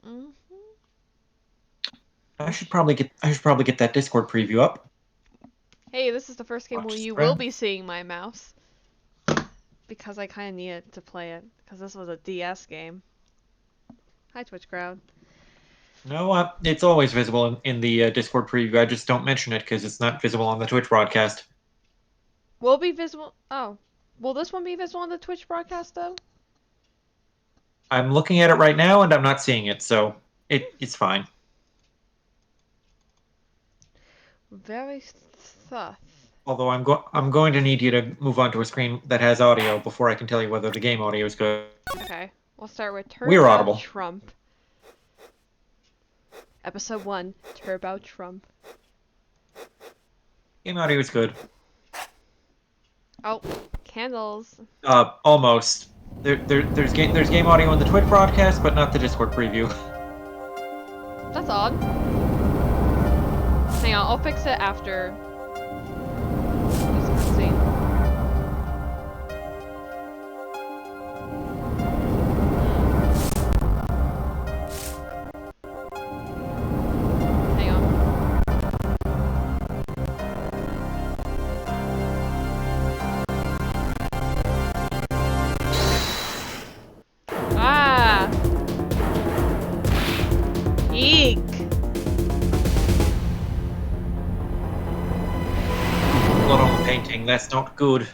Mm. I should probably get that Discord preview up. Hey, this is the first game where Watch you will thread. be seeing my mouse. Because I kind of needed to play it. Because this was a DS game. Hi, Twitch crowd. No, it's always visible in the Discord preview. I just don't mention it because it's not visible on the Twitch broadcast. Will be visible. Oh. Will this one be visible on the Twitch broadcast, though? I'm looking at it right now and I'm not seeing it, so it's fine. Very tough. Although I'm going to need you to move on to a screen that has audio before I can tell you whether the game audio is good. Okay. We'll start with We're Turbo audible. Trump. Episode 1, Turbo Trump. Game audio is good. Oh, candles. Almost. There's game audio in the Twitch broadcast, but not the Discord preview. That's odd. Hang on, I'll fix it after this cutscene. Hang on. Ah! Eek! Blood on the painting. That's not good.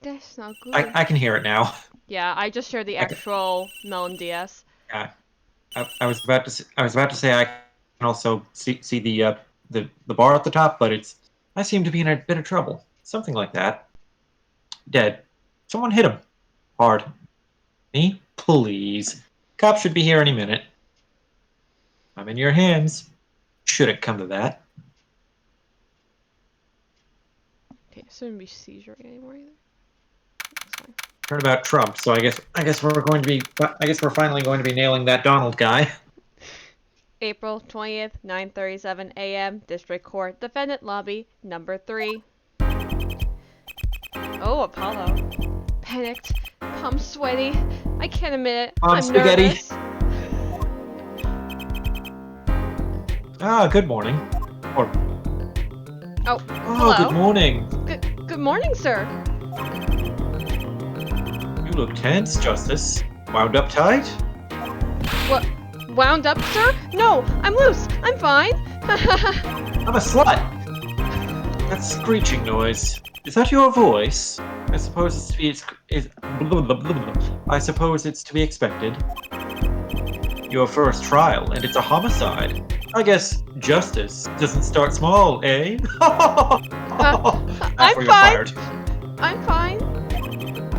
That's not good. I can hear it now. Yeah, I just shared the actual Melon DS. Yeah. I was about to say I can also see the bar at the top, but I seem to be in a bit of trouble. Something like that. Dead. Someone hit him. Hard. Me? Please. Cops should be here any minute. I'm in your hands. Should it come to that. Okay, it shouldn't be seizure anymore either. That's fine. Heard about Trump, so I guess we're finally going to be nailing that Donald guy. April 20th, 9:37 a.m. District Court, Defendant Lobby, number 3. Oh, Apollo. Panicked. I'm sweaty. I can't admit it. I'm Spaghetti. nervous. Ah, good morning. Or Oh, oh, hello. good morning. Good morning, sir. You look tense, Justice. Wound up tight? What? Wound up, sir? No, I'm loose. I'm fine. I'm a slut. That screeching noise. Is that your voice? I suppose it's to be I suppose it's to be expected. Your first trial, and it's a homicide. I guess justice doesn't start small, eh? I'm You're fine. fired. I'm fine.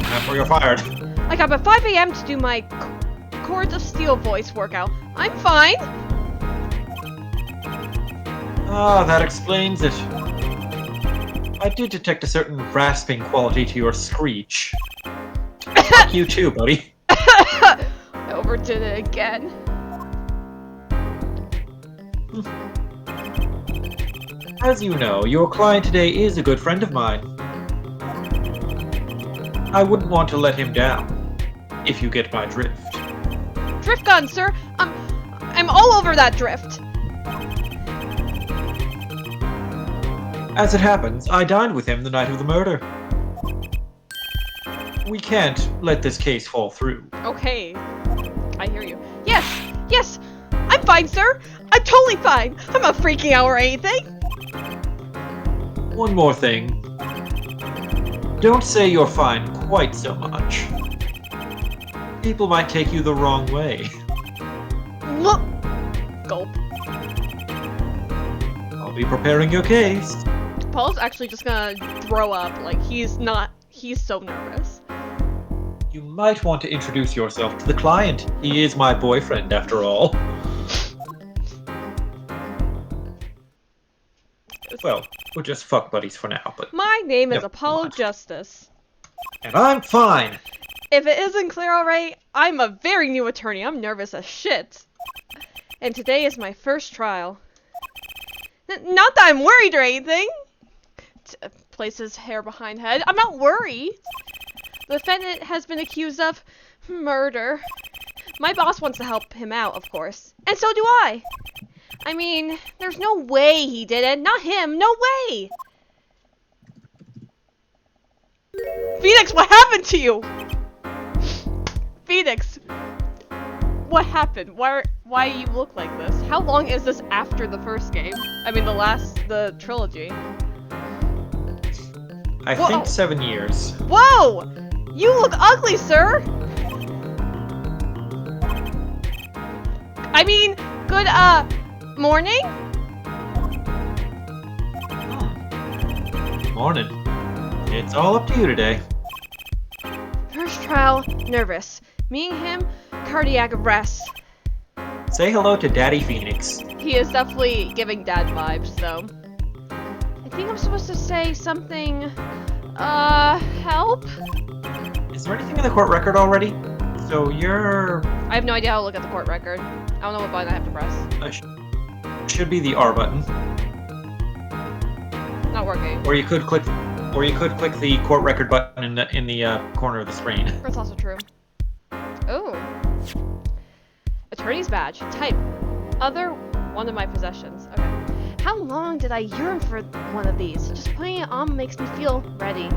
After you're fired. I got up at 5 a.m. to do my Chords of Steel voice workout. I'm fine. Ah, that explains it. I did detect a certain rasping quality to your screech. Fuck you too, buddy. I overdid it again. As you know, your client today is a good friend of mine. I wouldn't want to let him down, if you get my drift. Drift gun, sir. I'm all over that drift. As it happens, I dined with him the night of the murder. We can't let this case fall through. Okay. I hear you. Yes. I'm fine, sir. I'm totally fine. I'm not freaking out or anything. One more thing. Don't say you're fine quite so much. People might take you the wrong way. Look. Gulp. I'll be preparing your case. Paul's actually just gonna throw up. Like, he's so nervous. You might want to introduce yourself to the client. He is my boyfriend, after all. Well, we're just fuck buddies for now, but... My name is Never Apollo mind. Justice. And I'm fine! If it isn't clear already, I'm a very new attorney. I'm nervous as shit. And today is my first trial. Not that I'm worried or anything. Places hair behind head. I'm not worried. The defendant has been accused of murder. My boss wants to help him out, of course. And so do I. I mean, there's no way he did it. Not him. No way. Phoenix, what happened to you? Phoenix, what happened? Why you look like this? How long is this after the first game? I mean, the trilogy. I think 7 years. Whoa! You look ugly, sir! I mean, good, morning? Morning. It's all up to you today. First trial, nervous. Meeting him, cardiac arrest. Say hello to Daddy Phoenix. He is definitely giving dad vibes, though. I think I'm supposed to say something, help? Is there anything in the court record already? So you're... I have no idea how to look at the court record. I don't know what button I have to press. Should be the R button. Not working. Or you could click the court record button in the corner of the screen. That's also true. Oh. Attorney's badge. Type. Other one of my possessions. Okay. How long did I yearn for one of these? Just putting it on makes me feel ready.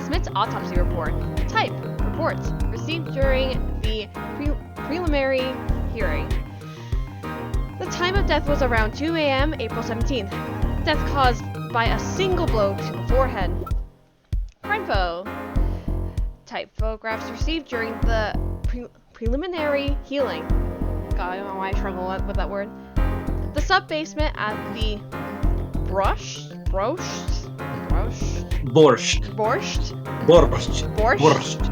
Smith's autopsy report. Type. Reports. Received during the preliminary hearing. The time of death was around 2 a.m. April 17th. Death caused by a single blow to the forehead. Crime photo. Type. Photographs received during the preliminary healing. God, I don't know why I struggle with that word. The sub-basement at the Borscht.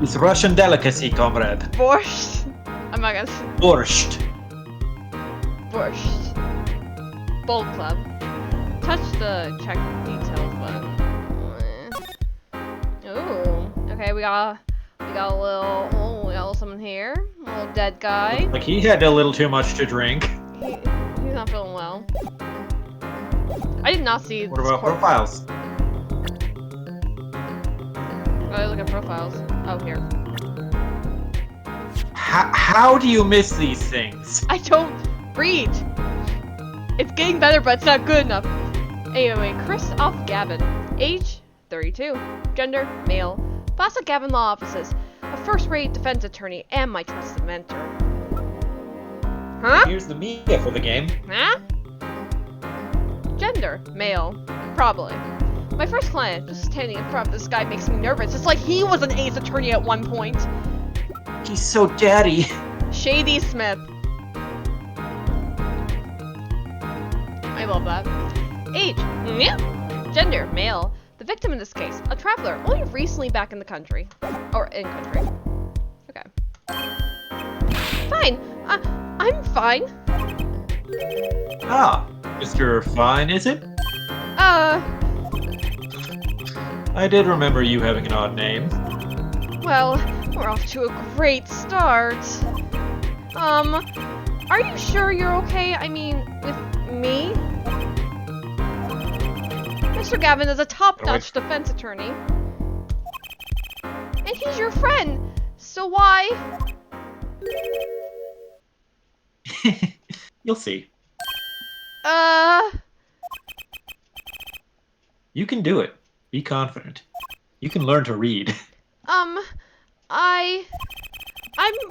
It's Russian delicacy, comrade. Borscht. I'm not gonna say. Borscht. Bold Club. Touch the check details button. Ooh. Okay, we got a little something here. A little dead guy. Like he had a little too much to drink. He's not feeling well. I did not see. What about profiles? Oh, look at profiles. Oh, here. How do you miss these things? I don't read. It's getting better, but it's not good enough. Anyway, Christoph Gavin. Age, 32. Gender, male. Boss at Gavin Law Offices. A first-rate defense attorney and my trusted mentor. Huh? Here's the media for the game. Huh? Gender, male. Probably. My first client, just standing in front of this guy makes me nervous. It's like he was an ace attorney at one point. He's so daddy. Shady Smith. I love that. Age. Gender. Male. The victim in this case. A traveler. Only recently back in the country. Or in country. Okay. Fine. I'm fine. Ah, Mr. Fine, is it? I did remember you having an odd name. Well, we're off to a great start. Are you sure you're okay? I mean, with me? Mr. Gavin is a top-notch defense attorney. And he's your friend, so why? You'll see. You can do it. Be confident. You can learn to read. I'm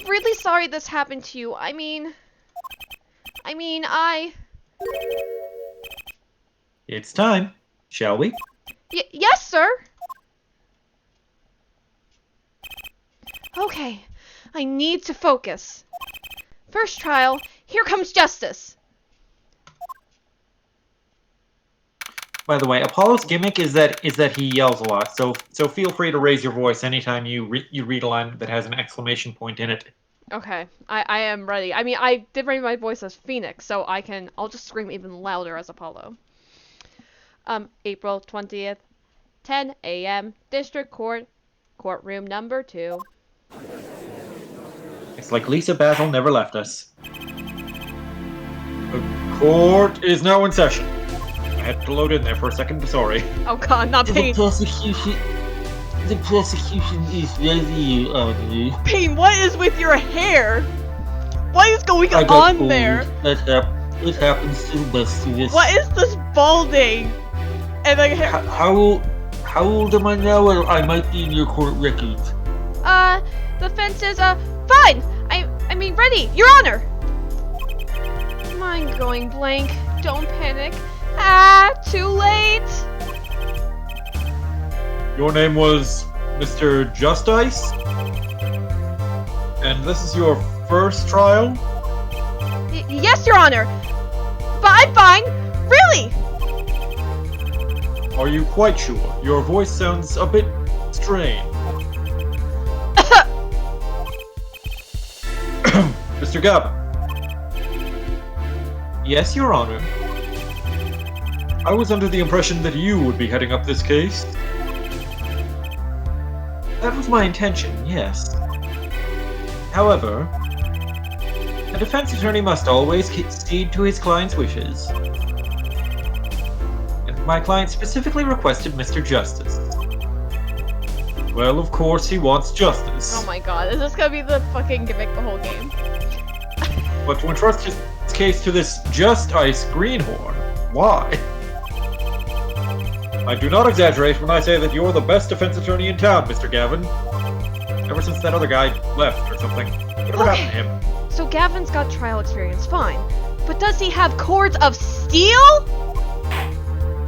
really sorry this happened to you. I mean, It's time, shall we? Yes, sir. Okay, I need to focus. First trial, here comes justice. By the way, Apollo's gimmick is that he yells a lot. So feel free to raise your voice anytime you read a line that has an exclamation point in it. Okay, I am ready. I mean, I did raise my voice as Phoenix, so I'll just scream even louder as Apollo. April 20th, 10 a.m. District Court, courtroom number 2. It's like Lisa Basil never left us. The court is now in session. I had to load in there for a second, sorry. Oh god, not The pain. prosecution. The prosecution is ready, Your Honor. Payne, what is with your hair? What is going I got on old. there? It happens to the best of us. What is this balding? And like, How old am I now? Or I might be in your court records. the fence is, fine. I mean, ready, Your Honor. Mind going blank. Don't panic. Ah, too late. Your name was Mr. Justice? And this is your first trial? Yes, Your Honor. But I'm fine. Really. Are you quite sure? Your voice sounds a bit strained. Mr. Gavin. Yes, Your Honor. I was under the impression that you would be heading up this case. That was my intention, yes. However, a defense attorney must always cede to his client's wishes. And my client specifically requested Mr. Justice. Well, of course he wants justice. Oh my god, is this gonna be the fucking gimmick the whole game? But to entrust his case to this Justice Greenhorn, why? I do not exaggerate when I say that you're the best defense attorney in town, Mr. Gavin. Ever since that other guy left or something. Whatever happened to him? So Gavin's got trial experience, fine. But does he have cords of steel?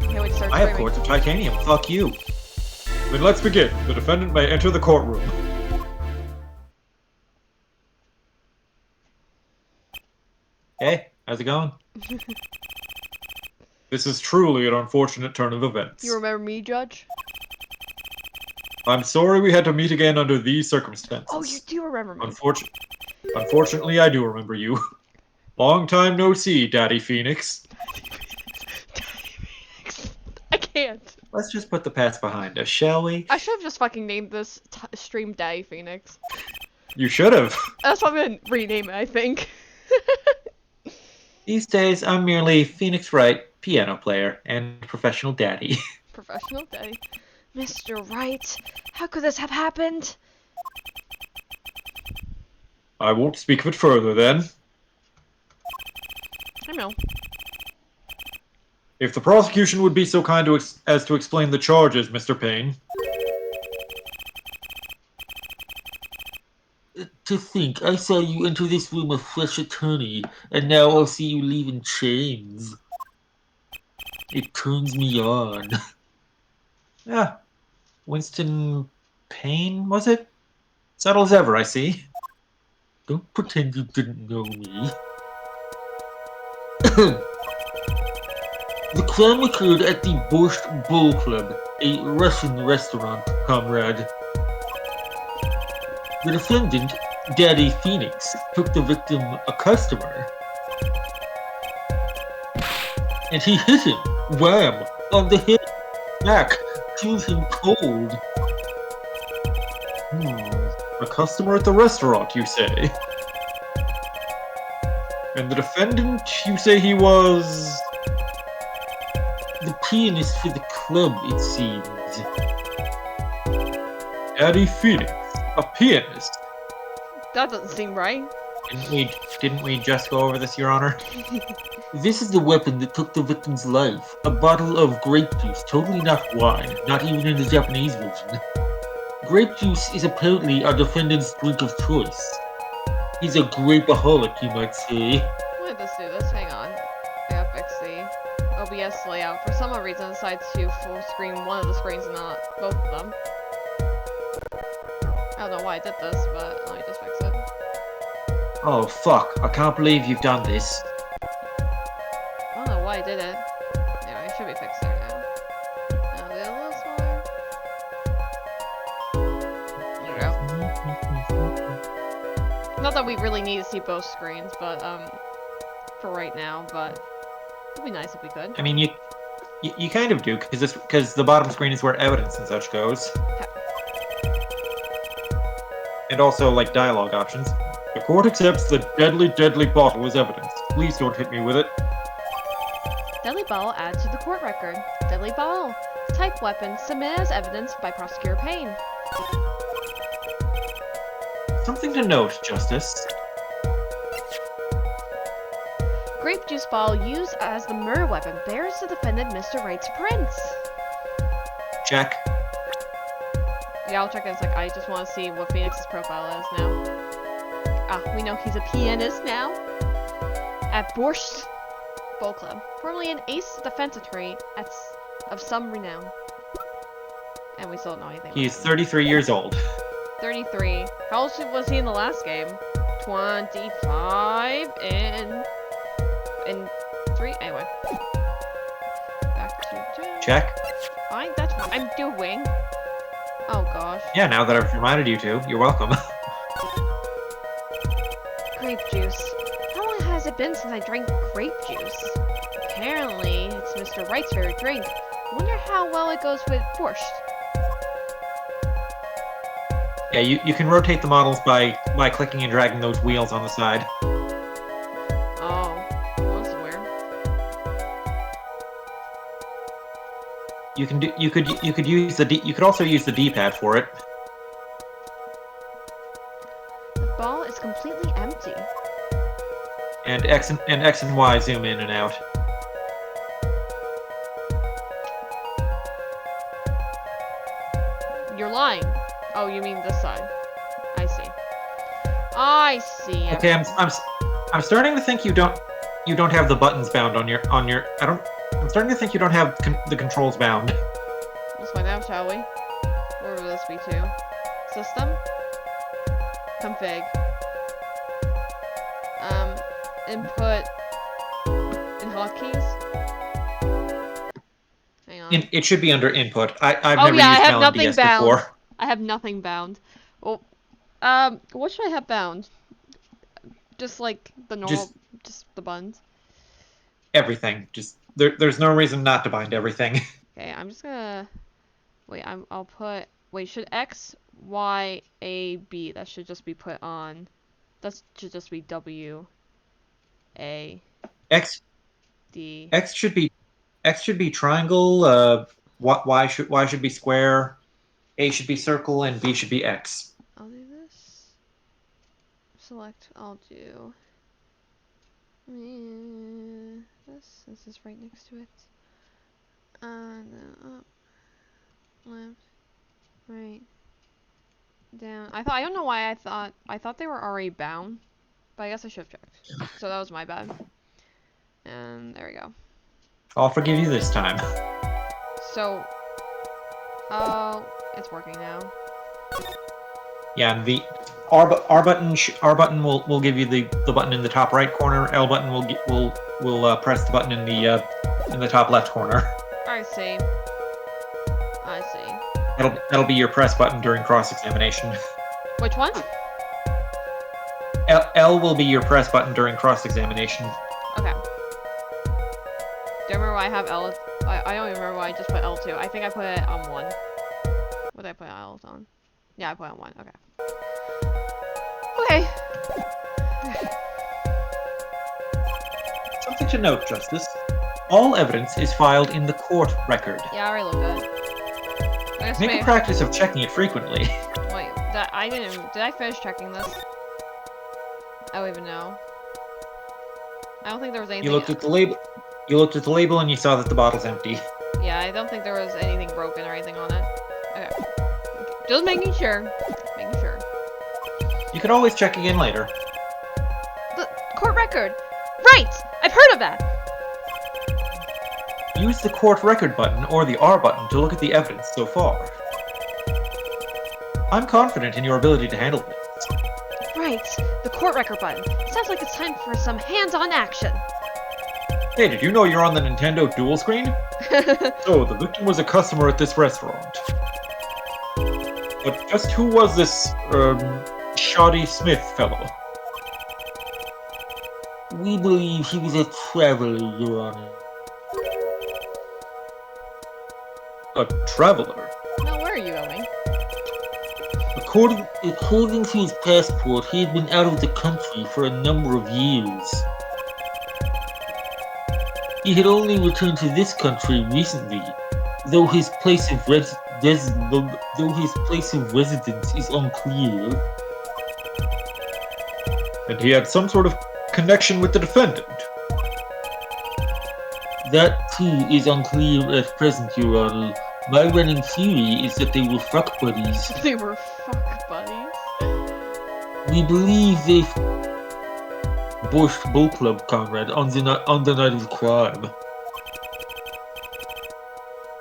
Can't wait to start I have screaming. cords of titanium, fuck you. Then let's begin. The defendant may enter the courtroom. Hey, how's it going? This is truly an unfortunate turn of events. You remember me, Judge? I'm sorry we had to meet again under these circumstances. Oh, you do remember me. Unfortunately, I do remember you. Long time no see, Daddy Phoenix. I can't. Let's just put the past behind us, shall we? I should have just fucking named this stream Daddy Phoenix. You should have. That's what I'm gonna rename it, I think. These days, I'm merely Phoenix Wright, piano player, and professional daddy. Professional Daddy. Mr. Wright, how could this have happened? I won't speak of it further, then. I know. If the prosecution would be so kind as to explain the charges, Mr. Payne. To think, I saw you enter this room a fresh attorney, and now I'll see you leave in chains. It turns me on. Yeah. Winston Payne, was it? Subtle as ever, I see. Don't pretend you didn't know me. The crime occurred at the Borscht Bowl Club, a Russian restaurant, comrade. The defendant, Daddy Phoenix, took the victim, a customer, and he hit him, wham, on the head, back, killed him cold. A customer at the restaurant, you say? And the defendant, you say he was... The pianist for the club, it seems. Daddy Phoenix, a pianist. That doesn't seem right. Didn't we just go over this, Your Honor? This is the weapon that took the victim's life. A bottle of grape juice, totally not wine, not even in the Japanese version. Grape juice is apparently our defendant's drink of choice. He's a grapeaholic, you might say. Why did this do this? Hang on. I gotta fix the OBS layout. For some reason, I decided to full screen one of the screens and not both of them. I don't know why I did this, but let me just fix it. Oh, fuck. I can't believe you've done this. I don't know why I did it. Anyway, it should be fixed there now. Now do it a little smaller. There we go. Not that we really need to see both screens, but, for right now, but it'd be nice if we could. I mean, you kind of do, because the bottom screen is where evidence and such goes. And also, like, dialogue options. The court accepts the deadly, deadly bottle as evidence. Please don't hit me with it. Deadly bottle added to the court record. Deadly bottle. Type weapon submitted as evidence by Prosecutor Payne. Something to note, Justice. Grape juice bottle used as the murder weapon bears the defendant Mr. Wright's prints. Check. Yeah, I'll check it. It's like, I just want to see what Phoenix's profile is now. Ah, we know he's a pianist now. At Borscht Bowl Club, formerly an ace defense attorney of some renown. And we still don't know anything about He's him. 33 years old. 33. How old was he in the last game? 25 in 3? Anyway. Back to Check. Fine, that's what I'm doing. Oh gosh. Yeah, now that I've reminded you to, you're welcome. Grape juice. How long has it been since I drank grape juice? Apparently, it's Mr. Wright's favorite drink. I wonder how well it goes with borscht. Yeah, you can rotate the models by clicking and dragging those wheels on the side. Oh, that's weird. You could use the you could also use the D-pad for it. The ball is completely empty. And X and Y zoom in and out. You're lying. Oh, you mean this side? I see. I see. Okay, I'm starting to think you don't have the buttons bound on your I'm starting to think you don't have the controls bound. Let's find out, shall we? Where will this be to? System? Config. Input. In hotkeys? Hang on. It should be under input. I've Oh never yeah, I used have Melon nothing DS bound. before. I have nothing bound. Well, what should I have bound? Just like the normal, just the buttons. Everything. Just there's no reason not to bind everything. Okay, I'm just gonna wait. I'll put should X, Y, A, B? That should just be put on. That should just be W, A, X D. should be triangle. Y should be square. A should be circle, and B should be X. I'll do this. Select. I'll do. This is right next to it. And then up, left, right, down. I don't know why I thought they were already bound, but I guess I should have checked. So that was my bad. And there we go. I'll forgive you this time. So, oh, it's working now. Yeah, and the R button will give you the button in the top right corner. L button will press the button in the top left corner. I see. I see. That'll be your press button during cross-examination. Which one? L will be your press button during cross-examination. Okay. Do you remember why I have L? I don't even remember why I just put L2. I think I put it on 1. What did I put L on? Yeah, I put it on 1. Okay. Okay. Something to note, Justice. All evidence is filed in the court record. Yeah, I already looked good. I guess Make maybe. a practice of checking it frequently. Wait, did I finish checking this? I don't even know. I don't think there was anything. You looked at the label. You looked at the label and you saw that the bottle's empty. Yeah, I don't think there was anything broken or anything on it. Okay. Just making sure. Making sure. You could always check again later. The court record! Right! I've heard of that! Use the court record button or the R button to look at the evidence so far. I'm confident in your ability to handle this. Right, the court record button. Sounds like it's time for some hands-on action. Hey, did you know you're on the Nintendo dual screen? So, the victim was a customer at this restaurant. But just who was this, Shoddy Smith fellow? We believe he was a traveler, Your Honor. A traveler? Now, where are you going? According to his passport, he had been out of the country for a number of years. He had only returned to this country recently, though his place of residence is unclear. And he had some sort of connection with the defendant. That too is unclear at present, Your Honor. My running theory is that they were fuck buddies. They were fuck buddies. We believe they borscht Bull Club, comrade, on the night of the crime.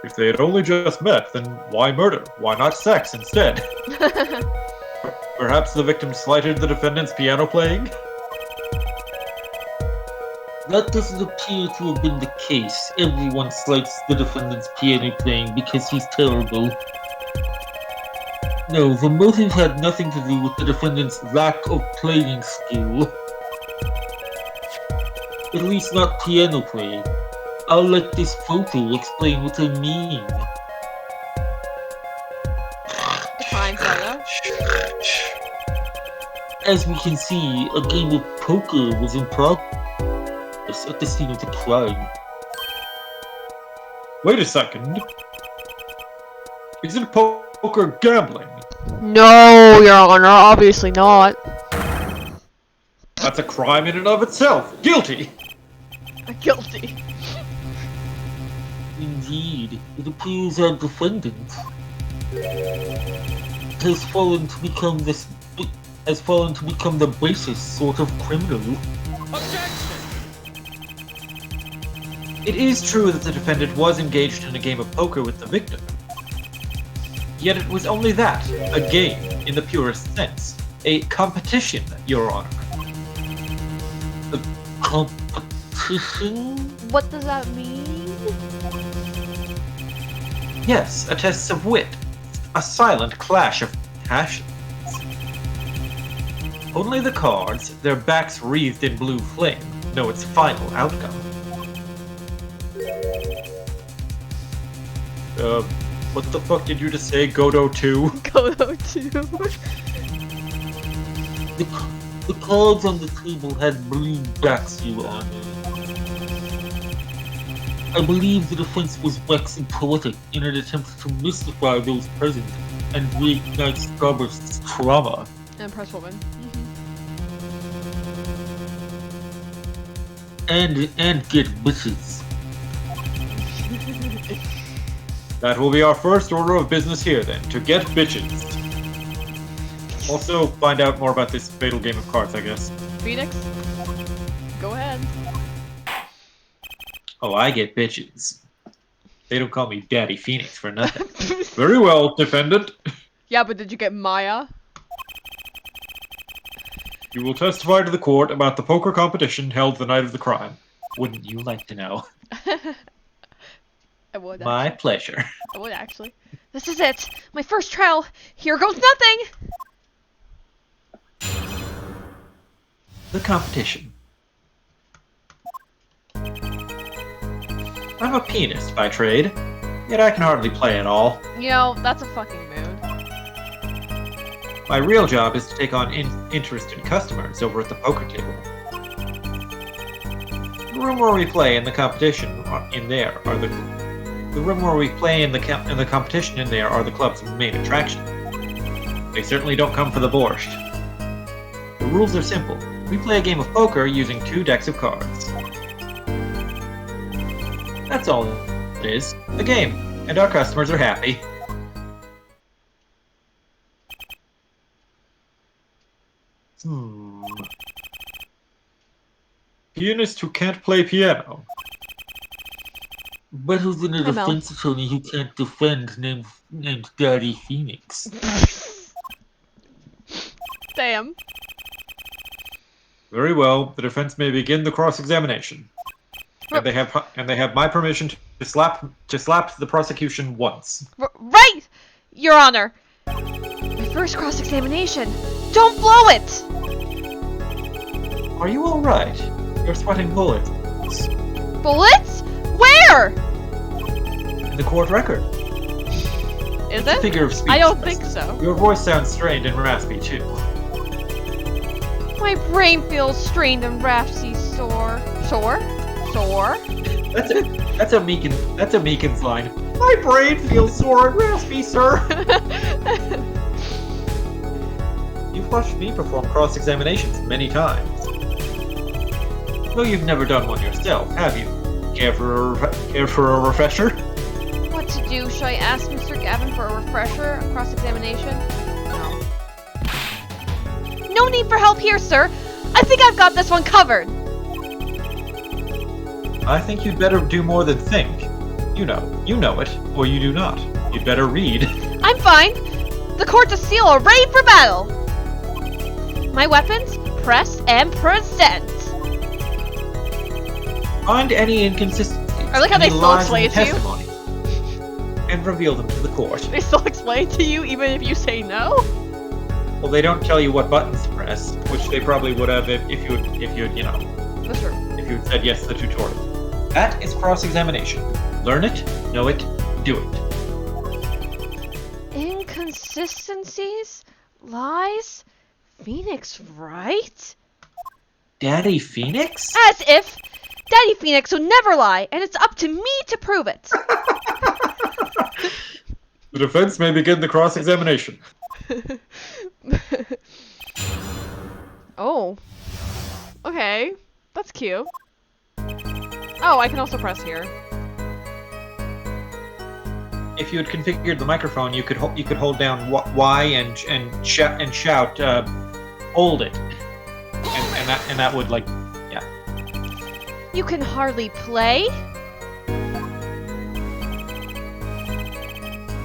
If they had only just met, then why murder? Why not sex instead? Perhaps the victim slighted the defendant's piano playing? That doesn't appear to have been the case. Everyone slights the defendant's piano playing because he's terrible. No, the motive had nothing to do with the defendant's lack of playing skill. At least not piano playing. I'll let this photo explain what I mean. Fine, photo. As we can see, a game of poker was in progress at the scene of the crime. Wait a second. Isn't poker gambling? No, Your Honor, obviously not. That's a crime in and of itself. Guilty! Guilty. Indeed, it appears our defendant has fallen to become the basest sort of criminal. It is true that the defendant was engaged in a game of poker with the victim. Yet it was only that, a game, in the purest sense. A competition, Your Honor. A competition? What does that mean? Yes, a test of wit. A silent clash of passions. Only the cards, their backs wreathed in blue flame, know its final outcome. What the fuck did you just say, Godot 2? Godot 2. The cards on the table had blue backs, Your Honor. I believe the defense was waxing poetic in an attempt to mystify those present and reignite Starburst's trauma. And press woman. And get bitches. That will be our first order of business here then, to get bitches. Also, find out more about this fatal game of cards, I guess. Phoenix? Go ahead. Oh, I get bitches. They don't call me Daddy Phoenix for nothing. Very well, defendant. Yeah, but did you get Maya? You will testify to the court about the poker competition held the night of the crime. Wouldn't you like to know? I would. My pleasure. I would actually. This is it. My first trial. Here goes nothing. The competition. I'm a pianist by trade, yet I can hardly play at all. You know, that's a fucking mood. My real job is to take on interested customers over at the poker table. The room where we play in the competition in there are the room where we play in the competition in there are the club's main attraction. They certainly don't come for the borscht. The rules are simple. We play a game of poker using 2 decks of cards. That's all it is. A game, and our customers are happy. Pianist who can't play piano. Better than a Hi, Mel. defense attorney who can't defend named Daddy Phoenix. Damn. Very well, the defense may begin the cross-examination. And they have my permission to slap the prosecution once. Right, Your Honor. My first cross-examination. Don't blow it. Are you all right? You're sweating bullets. Bullets? Where? In the court record. Is It's a it? figure of speech. I don't think so. Your voice sounds strained and raspy too. My brain feels strained and raspy, sore. Sore? That's a Meekins line. My brain feels sore and raspy, sir. You've watched me perform cross-examinations many times. Though you've never done one yourself, have you? Care for a refresher? What to do? Should I ask Mr. Gavin for a refresher? A cross-examination? No. No need for help here, sir. I think I've got this one covered. I think you'd better do more than think. You know it, or you do not. You'd better read. I'm fine. The courts of steel are ready for battle. My weapons, press and present. Find any inconsistencies. I like how they any still lies in explain the it to you. testimony, and reveal them to the court. They still explain to you even if you say no? Well, they don't tell you what buttons to press, which they probably would have if you had, That's true. if you had said yes to the tutorial. That is cross-examination. Learn it, know it, do it. Inconsistencies? Lies? Phoenix, right? Daddy Phoenix? As if! Daddy Phoenix would never lie, and it's up to me to prove it! The defense may begin the cross-examination. Oh. Okay. That's cute. Oh, I can also press here. If you had configured the microphone, you could hold down Y and shout, hold it, and that would like, yeah. You can hardly play?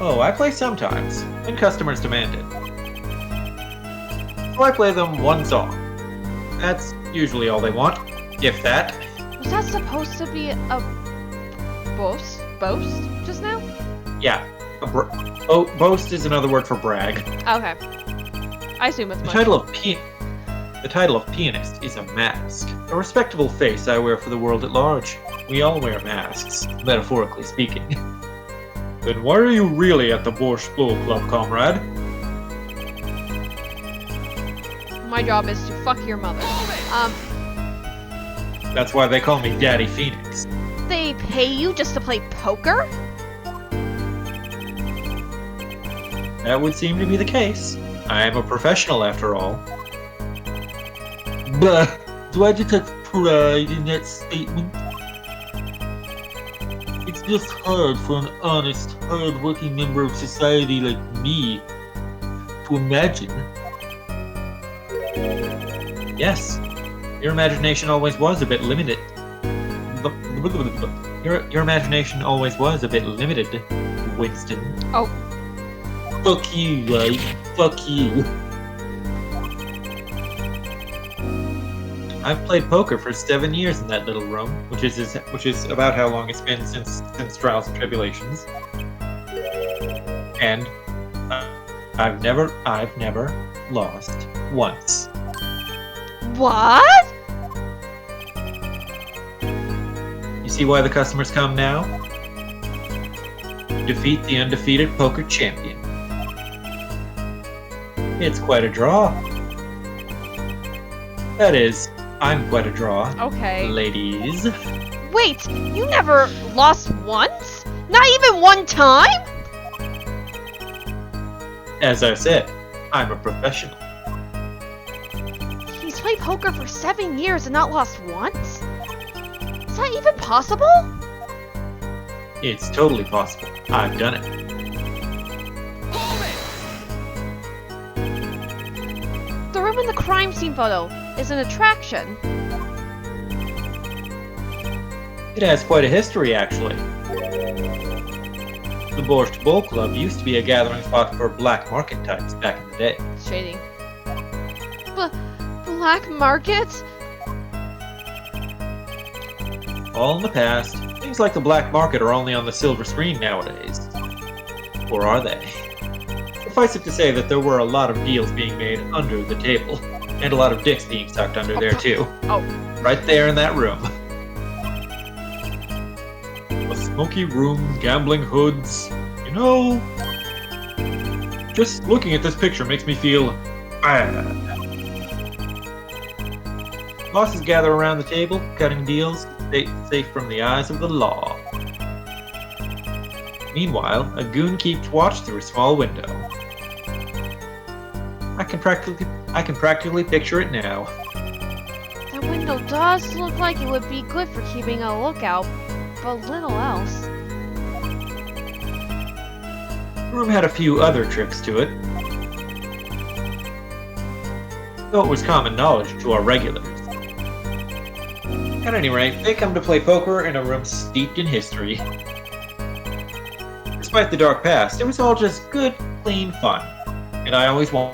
Oh, I play sometimes, when customers demand it. So I play them one song. That's usually all they want, if that. Was that supposed to be a boast? Boast just now? Yeah, boast is another word for brag. Okay. I assume it's The much. title of pianist is a mask, a respectable face I wear for the world at large. We all wear masks, metaphorically speaking. Then why are you really at the Borscht Blow Club, comrade? My job is to fuck your mother. That's why they call me Daddy Phoenix. They pay you just to play poker? That would seem to be the case. I am a professional after all. Bah, do I detect pride in that statement? It's just hard for an honest, hard-working member of society like me to imagine. Yes, your imagination always was a bit limited. Your imagination always was a bit limited, Winston. Oh. Fuck you, right? Fuck you. I've played poker for 7 years in that little room, which is about how long it's been since Trials and Tribulations. And I've never lost once. What? You see why the customers come now? Defeat the undefeated poker champion. It's quite a draw. That is, I'm quite a draw. Okay. Ladies. Wait, you never lost once? Not even one time? As I said, I'm a professional. He's played poker for 7 years and not lost once? Is that even possible? It's totally possible. I've done it. The room in the crime scene photo is an attraction. It has quite a history, actually. The Borscht Bowl Club used to be a gathering spot for black market types back in the day. Shady. Black market? All in the past, things like the black market are only on the silver screen nowadays. Or are they? Suffice it to say that there were a lot of deals being made under the table, and a lot of dicks being sucked under there too. Oh. Right there in that room. A smoky room, gambling hoods. You know, just looking at this picture makes me feel bad. Bosses gather around the table, cutting deals, safe from the eyes of the law. Meanwhile, a goon keeps watch through a small window. I can practically picture it now. That window does look like it would be good for keeping a lookout, but little else. The room had a few other tricks to it, though it was common knowledge to our regulars. At any rate, they come to play poker in a room steeped in history. Despite the dark past, it was all just good, clean fun. And I always won,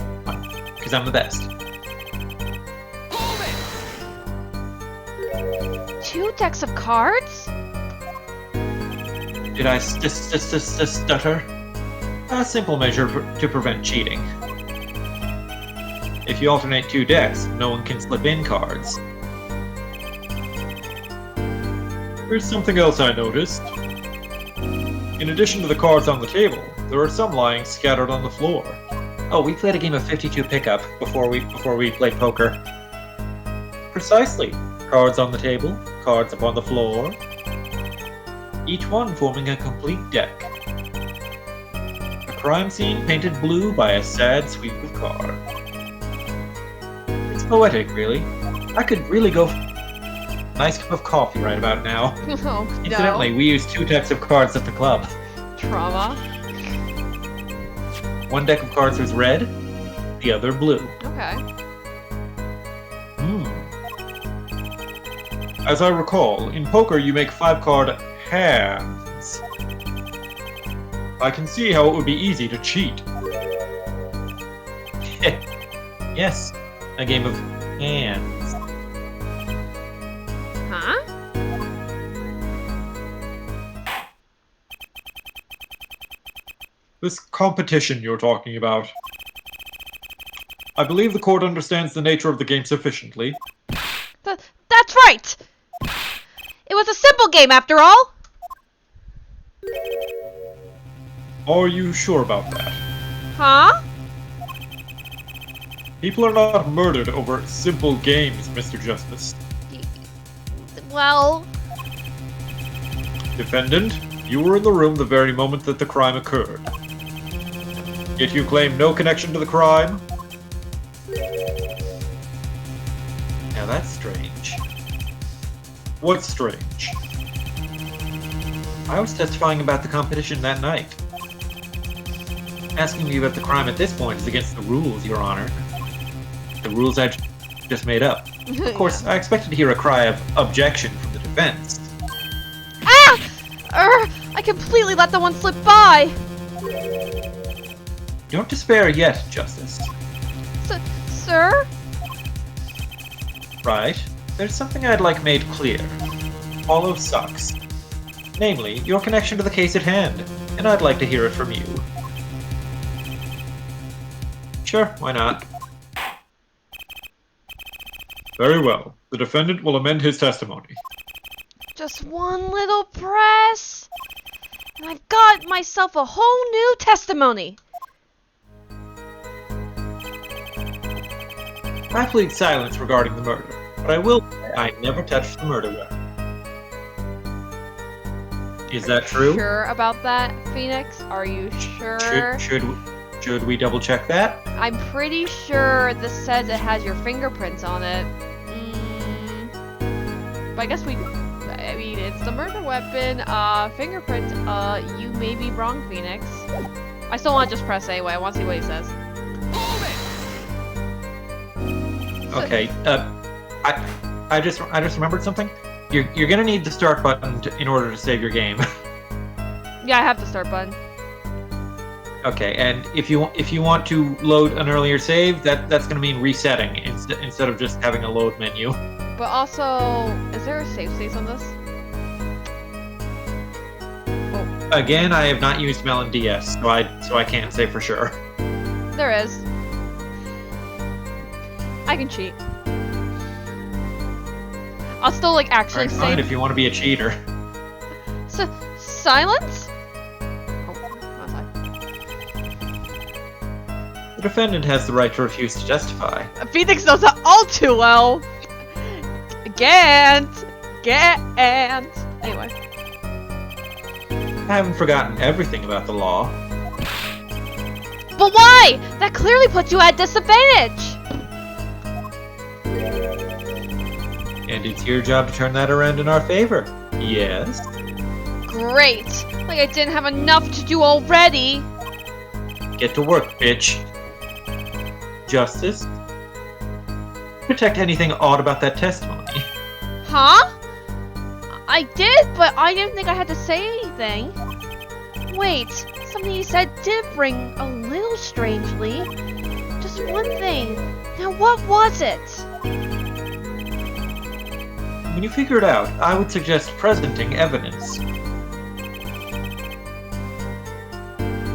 because I'm the best. 2 decks of cards? Did I stutter? A simple measure to prevent cheating. If you alternate 2 decks, no one can slip in cards. There's something else I noticed. In addition to the cards on the table, there are some lying scattered on the floor. Oh, we played a game of 52 pickup before we played poker. Precisely. Cards on the table, cards upon the floor. Each one forming a complete deck. A crime scene painted blue by a sad sweep of cards. It's poetic, really. I could really go for a nice cup of coffee right about now. Oh, Incidentally, we use 2 decks of cards at the club. Trauma. One deck of cards was red, the other blue. Okay. As I recall, in poker you make 5-card hands. I can see how it would be easy to cheat. Yes, a game of hands. Huh? This competition you're talking about. I believe the court understands the nature of the game sufficiently. That's right! It was a simple game after all! Are you sure about that? Huh? People are not murdered over simple games, Mr. Justice. Well... Defendant, you were in the room the very moment that the crime occurred. Yet you claim no connection to the crime? Now that's strange. What's strange? I was testifying about the competition that night. Asking me about the crime at this point is against the rules, Your Honor. The rules I just made up. Of course, I expected to hear a cry of objection from the defense. Ah! I completely let the one slip by! Don't despair yet, Justice. Sir? Right. There's something I'd like made clear. Hollow sucks. Namely, your connection to the case at hand, and I'd like to hear it from you. Sure, why not? Very well. The defendant will amend his testimony. Just one little press, and I've got myself a whole new testimony. I plead silence regarding the murder, but I will say I never touched the murder weapon. Is that true? Sure about that, Phoenix? Are you sure? Should we double check that? I'm pretty sure this says it has your fingerprints on it. But I guess I mean, it's the murder weapon. Fingerprints. You may be wrong, Phoenix. I still want to just press anyway. I want to see what he says. Okay. I just remembered something. You're gonna need the start button in order to save your game. Yeah, I have the start button. Okay, and if you want to load an earlier save, that's gonna mean resetting instead of just having a load menu. But also, is there a save states on this? Oh, Again, I have not used Melon DS, so I can't say for sure. there is. I can cheat. I'll still like actually Alright, fine, save. if you want to be a cheater. Silence? Oh, outside. The defendant has the right to refuse to testify. Phoenix knows that all too well. Can't. Anyway. I haven't forgotten everything about the law. But why? That clearly puts you at disadvantage! And it's your job to turn that around in our favor. Yes? Great! Like I didn't have enough to do already! Get to work, bitch. Justice? Detect anything odd about that testimony? Huh? I did, but I didn't think I had to say anything. Wait, something you said did ring a little strangely. Just one thing. Now what was it? When you figure it out, I would suggest presenting evidence.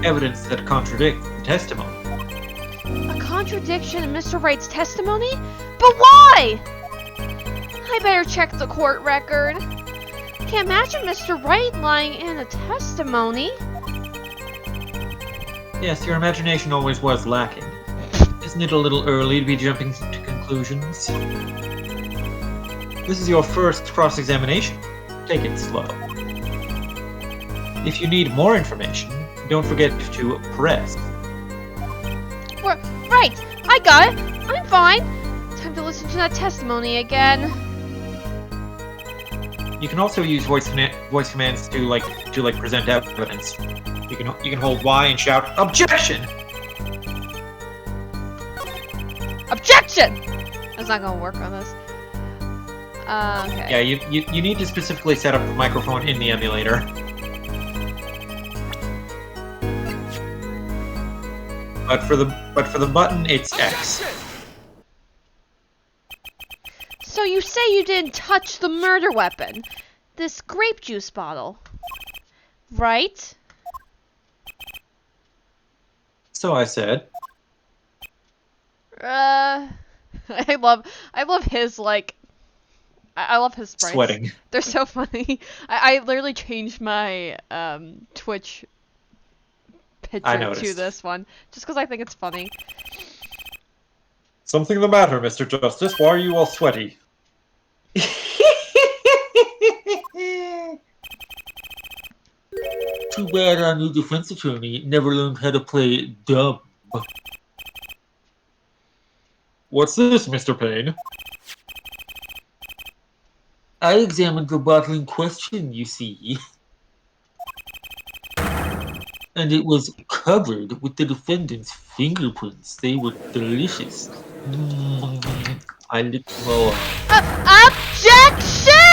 Evidence that contradicts the testimony. A contradiction in Mr. Wright's testimony? But why? I better check the court record. Can't imagine Mr. Wright lying in a testimony. Yes, your imagination always was lacking. Isn't it a little early to be jumping to conclusions? This is your first cross-examination. Take it slow. If you need more information, don't forget to press. Right, I got it. I'm fine. Time to listen to that testimony again. You can also use voice commands to present evidence. You can hold Y and shout objection. Objection! That's not gonna work on this. Okay. Yeah, you need to specifically set up the microphone in the emulator. But for the button, it's X. So you say you didn't touch the murder weapon, this grape juice bottle, right? So I said. I love his like. I love his sprites. Sweating. They're so funny. I literally changed my Twitch picture to this one just because I think it's funny. Something the matter, Mr. Justice? Why are you all sweaty? Too bad our new defense attorney never learned how to play dumb. What's this, Mr. Payne? I examined the bottle in question, you see. And it was covered with the defendant's fingerprints. They were delicious. I licked them all off. Objection!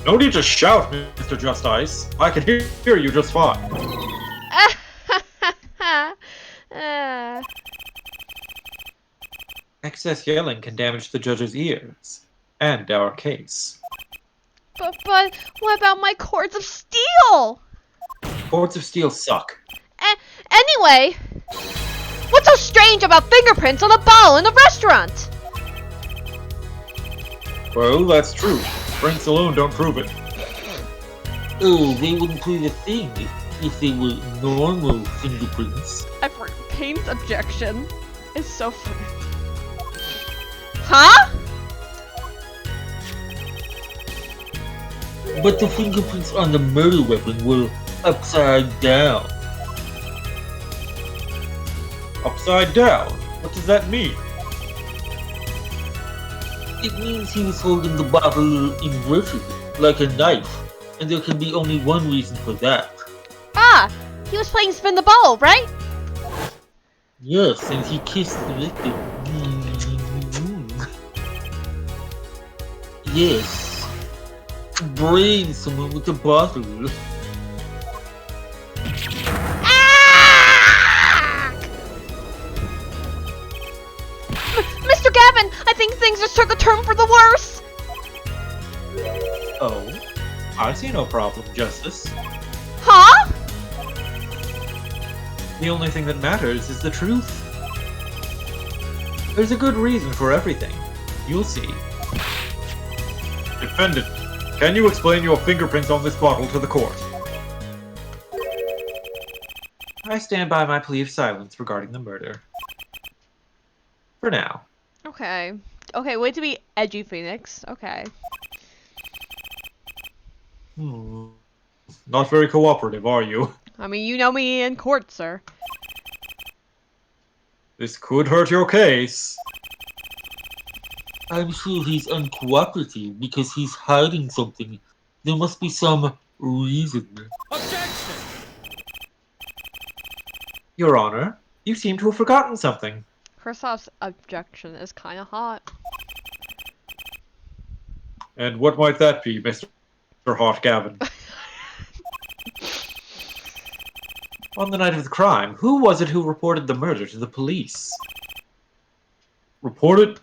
No need to shout, Mr. Justice. I can hear you just fine. Excess yelling can damage the judge's ears. And our case. But what about my cords of steel? Cords of steel suck. Anyway, what's so strange about fingerprints on a bottle in a restaurant? Well, that's true. Prints alone don't prove it. Oh, they wouldn't prove a thing if they were normal fingerprints. I've heard Payne's objection is so funny. Huh? But the fingerprints on the murder weapon were upside down. Upside down? What does that mean? It means he was holding the bottle inverted, like a knife, and there can be only one reason for that. Ah, he was playing spin the ball, right? Yes, and he kissed the victim. Yes. Brain someone with the bottle. Mr. Gavin, I think things just took a turn for the worse. Oh, I see no problem, Justice. Huh? The only thing that matters is the truth. There's a good reason for everything. You'll see. Defendant, can you explain your fingerprints on this bottle to the court? I stand by my plea of silence regarding the murder. For now. Okay. Okay, way to be edgy, Phoenix. Okay. Not very cooperative, are you? I mean, you know me in court, sir. This could hurt your case. I'm sure he's uncooperative because he's hiding something. There must be some reason. Your Honor, you seem to have forgotten something. Kristoff's objection is kind of hot. And what might that be, Mr. Hot Gavin? On the night of the crime, who was it who reported the murder to the police? Reported?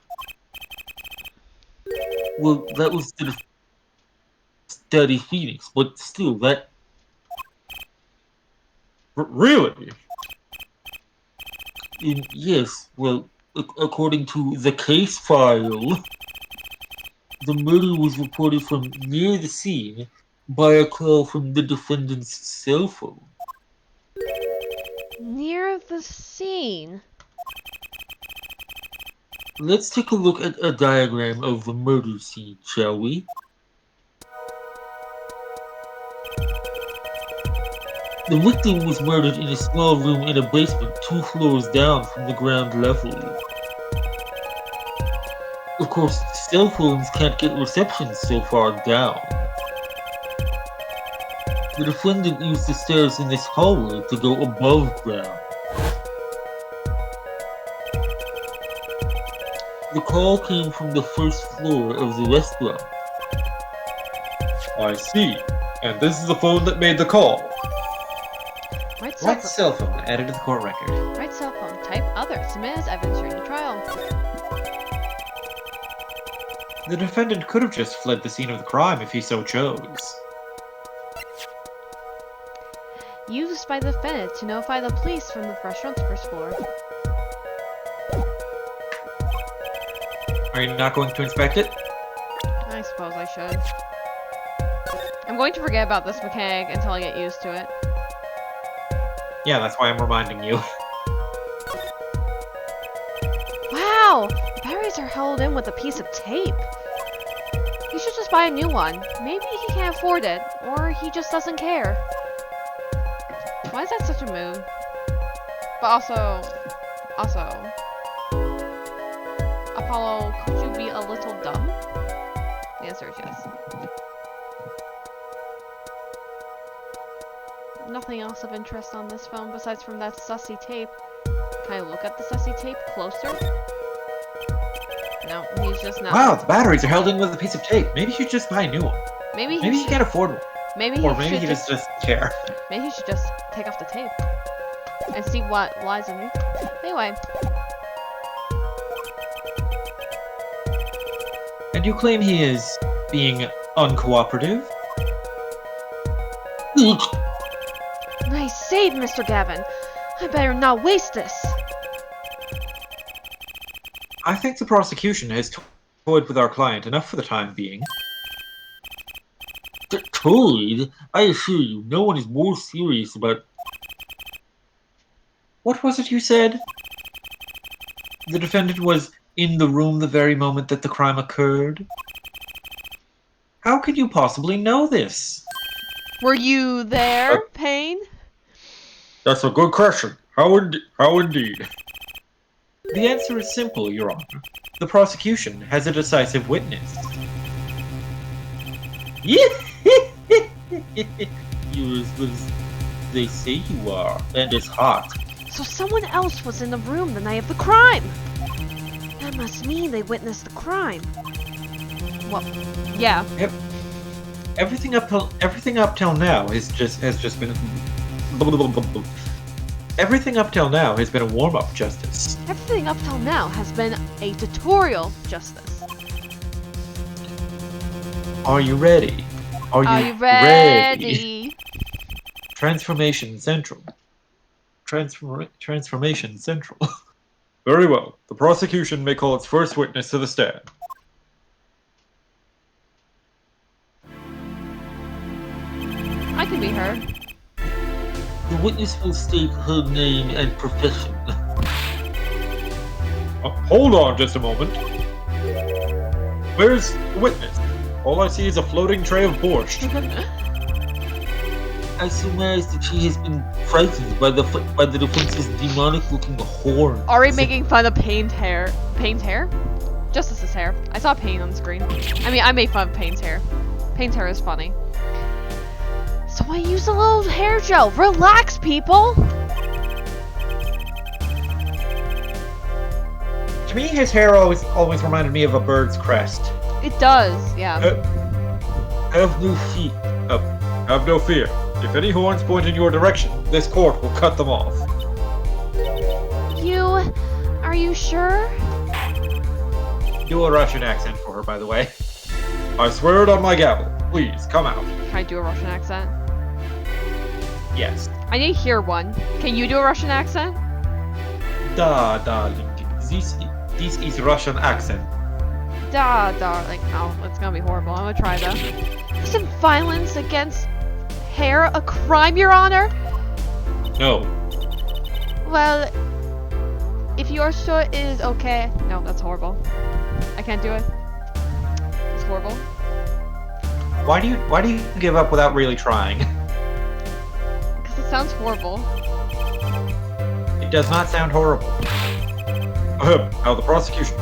Well, that was the Daddy Phoenix, but still, that... Really? Yes, well, according to the case file, the murder was reported from near the scene by a call from the defendant's cell phone. Near the scene. Let's take a look at a diagram of the murder scene, shall we? The victim was murdered in a small room in a basement 2 floors down from the ground level. Of course, cell phones can't get reception so far down. The defendant used the stairs in this hallway to go above ground. The call came from the first floor of the restaurant. I see. And this is the phone that made the call. Right cell Right cell phone added to the court record. phone. Right cell phone. Type other. Submit as evidence during the trial. The defendant could have just fled the scene of the crime if he so chose. Used by the defendant to notify the police from the restaurant's first floor. Are you not going to inspect it? I suppose I should. I'm going to forget about this mechanic until I get used to it. Yeah, that's why I'm reminding you. Wow! The batteries are held in with a piece of tape. He should just buy a new one. Maybe he can't afford it, or he just doesn't care. Why is that such a move? But also, Apollo, could you be a little dumb? The answer is yes. Nothing else of interest on this phone besides from that sussy tape. Can I look at the sussy tape closer? No, he's just not. Wow, the batteries are held in with a piece of tape. Maybe you should just buy a new one. Maybe Maybe he can't afford one. Maybe Or he maybe should he just just doesn't care. maybe he should just take off the tape and see what lies underneath. Anyway, And you claim he is being uncooperative? nice save, Mr. Gavin. I better not waste this. I think the prosecution has toyed with our client enough for the time being. Toyed? I assure you, no one is more serious about... What was it you said? The defendant was in the room the very moment that the crime occurred? How could you possibly know this? Were you there, Payne? That's a good question. How indeed? The answer is simple, Your Honor. The prosecution has a decisive witness. You're as good as they say you are, and as hot. So someone else was in the room the night of the crime. That must mean they witnessed the crime. Well, yeah. Everything up till now has just been everything up till now has been a warm-up, Justice. Everything up till now has been a tutorial, Justice. Are you ready? Are you ready? Transformation Central. Transformation Central. Very well. The prosecution may call its first witness to the stand. I can be her. The witness will state her name and profession. Hold on just a moment. Where's the witness? All I see is a floating tray of borscht. I surmise that she has been frightened by the defense's demonic-looking horn. Are we making fun of Payne's hair? Payne's hair? Justice's hair. I saw Payne on the screen. I mean, I made fun of Payne's hair. Payne's hair is funny. So I use a little hair gel. Relax, people! To me, his hair always reminded me of a bird's crest. It does, yeah. Have no fear. Have no fear. If any horns point in your direction, this court will cut them off. Are you sure? Do a Russian accent for her, by the way. I swear it on my gavel. Please, come out. Can I do a Russian accent? Yes. I need to hear one. Can you do a Russian accent? Da, darling. This is Russian accent. Da, darling. Oh, it's gonna be horrible. I'm gonna try that. Isn't violence against hair a crime, Your Honor? No. Well, if you are sure it is okay. No, that's horrible. I can't do it. It's horrible. Why do you give up without really trying? Because it sounds horrible. It does not sound horrible. Now the prosecution.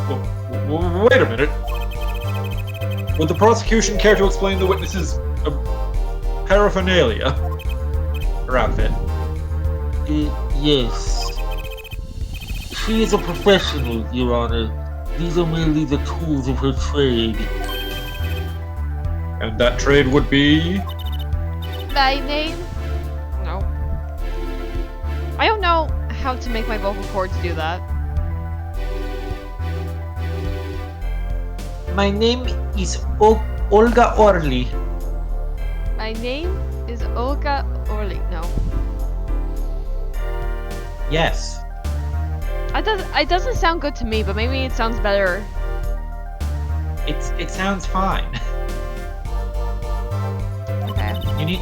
Wait a minute. Would the prosecution care to explain the witness's paraphernalia? Her outfit. Yes. She is a professional, Your Honor. These are merely the tools of her trade. And that trade would be? My name? No. I don't know how to make my vocal cords do that. My name is Olga Orly. My name is Olga Orly. No. Yes. It doesn't sound good to me, but maybe it sounds better. It sounds fine. Okay.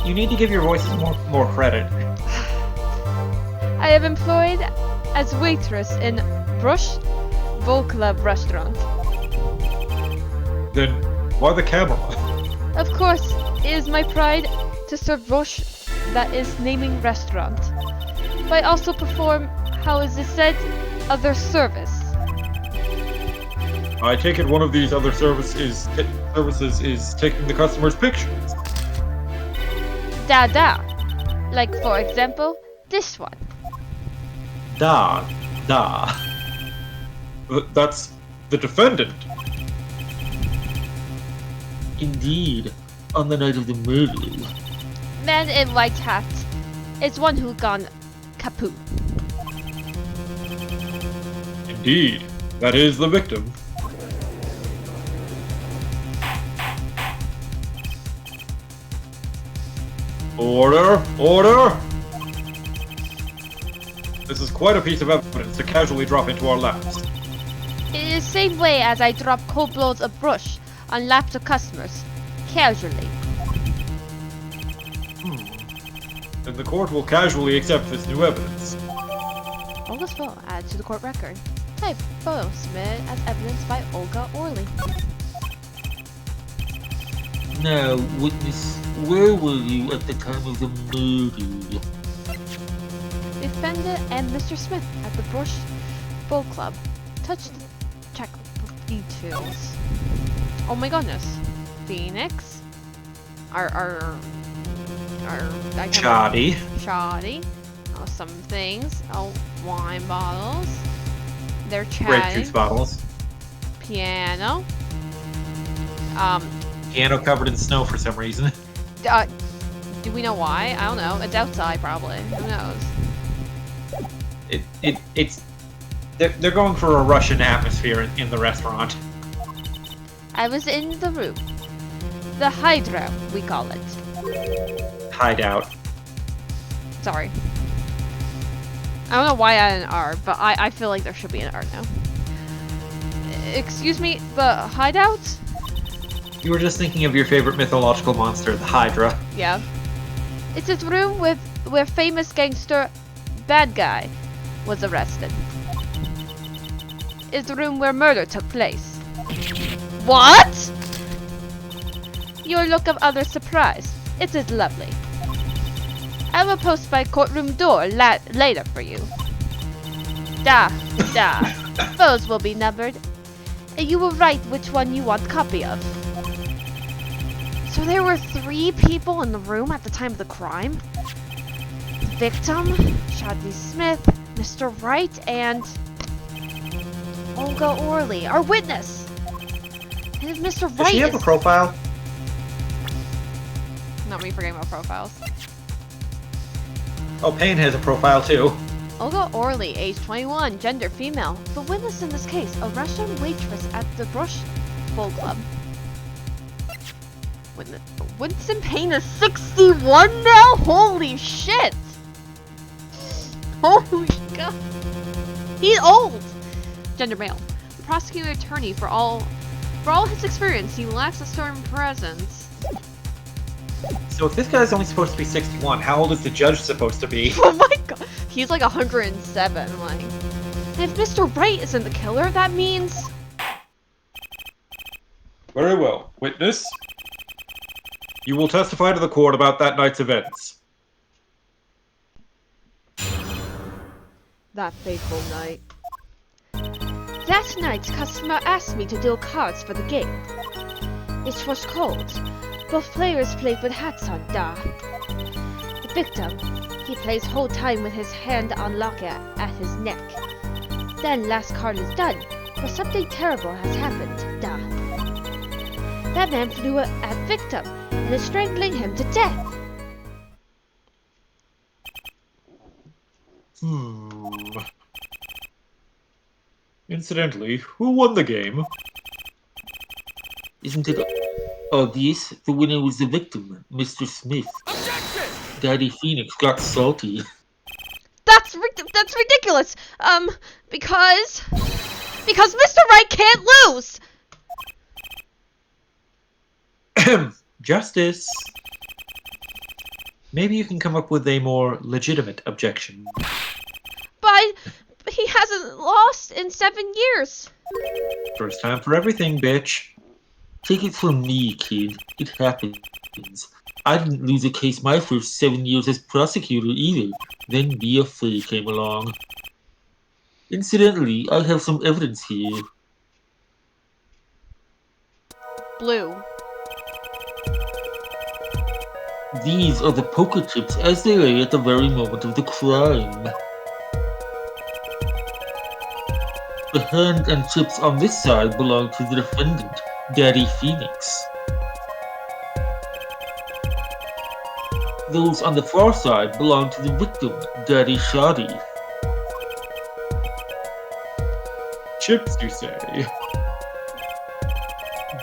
You need to give your voices more credit. I am employed as waitress in Brush Volklub restaurant. Then why the camera? Of course, it is my pride to serve Brush that is naming restaurant. But I also perform, how is it said, other service. I take it one of these other services is taking the customer's pictures. Da. Like, for example, this one. Da. That's the defendant. Indeed, on the night of the murder. Man in white hat is one who gone kaput. Indeed, that is the victim. Order! This is quite a piece of evidence to casually drop into our laps. It is the same way as I drop cold blows of brush on laps of customers, casually. Then the court will casually accept this new evidence. All this will add to the court record. Type photo submitted as evidence by Olga Orly. Now, witness, where were you at the time of the murder? Defendant and Mr. Smith at the Brush Bowl Club. Check details. Oh my goodness. Phoenix. Shoddy. Shoddy. Oh, some things. Oh, wine bottles. They're Grape chatting. juice bottles. Piano. Piano covered in snow for some reason. Do we know why? I don't know. It's outside, probably. Who knows? They're going for a Russian atmosphere in the restaurant. I was in the room. The Hydra, we call it. Hideout. Sorry. I don't know why I had an R, but I feel like there should be an R now. Excuse me, the hideout? You were just thinking of your favorite mythological monster, the Hydra. Yeah. It's this room where famous gangster bad guy was arrested. It's the room where murder took place. What? Your look of utter surprise. It is lovely. I will post by courtroom door later for you. Da. Those will be numbered. And you will write which one you want copy of. So there were 3 people in the room at the time of the crime? The victim, Shadley Smith, Mr. Wright, and Olga Orley, our witness. And if Mr. Wright Does she have a profile? Not me forgetting about profiles. Oh, Payne has a profile too. Olga Orley, age 21, gender female. The witness in this case, a Russian waitress at the Brush Bowl Club. Winston Payne is 61 now? Holy shit! Holy god. He's old! Gender male. The prosecuting attorney, for all his experience, he lacks a certain presence. So if this guy's only supposed to be 61, how old is the judge supposed to be? Oh my god. He's like 107, like. And if Mr. Wright isn't the killer, that means... Very well. Witness, you will testify to the court about that night's events. That fateful night. That night, customer asked me to deal cards for the game. It was cold. Both players played with hats on, The victim, he plays whole time with his hand on lock at his neck. Then last card is done, but something terrible has happened, That man flew at victim and is strangling him to death. Incidentally, who won the game? Isn't it obvious? The winner was the victim, Mr. Smith. Objection! Daddy Phoenix got salty. That's ridiculous. Because Mr. Wright can't lose. Justice. Maybe you can come up with a more legitimate objection. But he hasn't lost in 7 years. First time for everything, bitch. Take it from me, kid. It happens. I didn't lose a case my first 7 years as prosecutor either. Then BFA came along. Incidentally, I have some evidence here. Blue. These are the poker chips as they lay at the very moment of the crime. The hand and chips on this side belong to the defendant, Daddy Phoenix. Those on the far side belong to the victim, Daddy Shoddy. Chips, you say?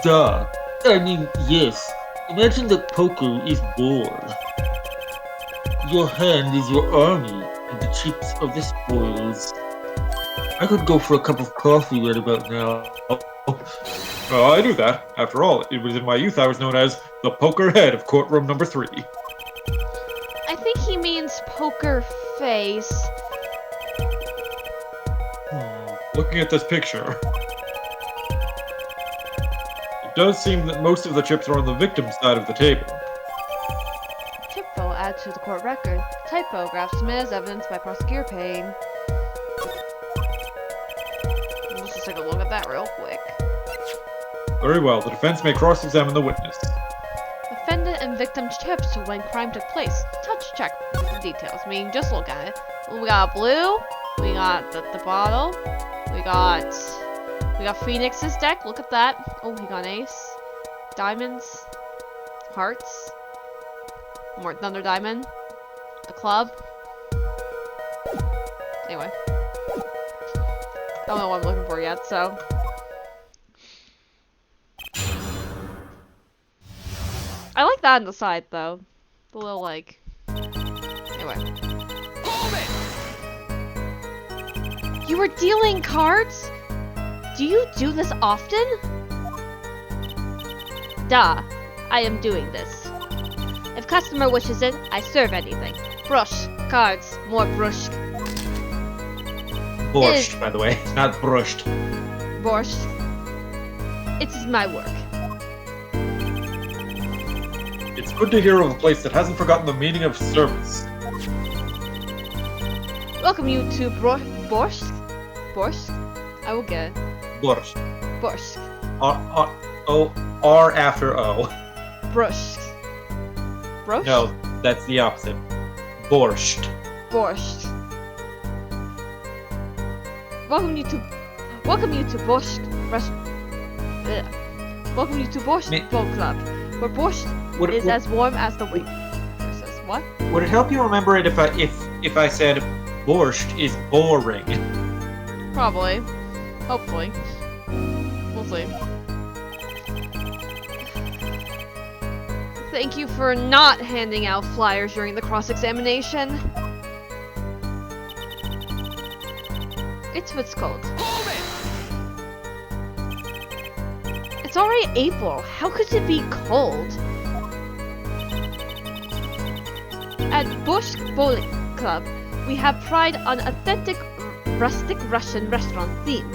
Duh. I mean, yes. Imagine that poker is war. Your hand is your army, and the chips are the spoils. I could go for a cup of coffee right about now. Oh, I do that. After all, it was in my youth I was known as the poker head of courtroom number 3. I think he means poker face. Looking at this picture, it does seem that most of the chips are on the victim's side of the table. Chip will add to the court record. Typograph submitted as evidence by prosecutor Payne. Let's just take a look at that real quick. Very well, the defense may cross-examine the witness. Defendant and victim's chips when crime took place. Touch check the details. I mean, just look at it. We got blue. We got the bottle. We got Phoenix's deck. Look at that. Oh, he got an ace. Diamonds. Hearts. More thunder diamond. A club. Anyway. I don't know what I'm looking for yet, so. I like that on the side, though. The little, like... Anyway. Hold it! You were dealing cards? Do you do this often? Duh. I am doing this. If customer wishes it, I serve anything. Brush. Cards. More brush. Borscht, by the way, not brushed. Borscht. It is my work. It's good to hear of a place that hasn't forgotten the meaning of service. Welcome you to Borsk? Borsk? I will get it. Borscht. Borsk. R after O. Brusk. Brosh? No, that's the opposite. Borscht. Borscht. Welcome you to Borscht Welcome you to Borscht Boat Club, where borscht is as warm as the wind. Says what? Would it help you remember it if I said borscht is boring? Probably. Hopefully. We'll see. Thank you for not handing out flyers during the cross-examination. It's what's cold. It's already April. How could it be cold? At Bush Bowling Club, we have pride on authentic rustic Russian restaurant theme.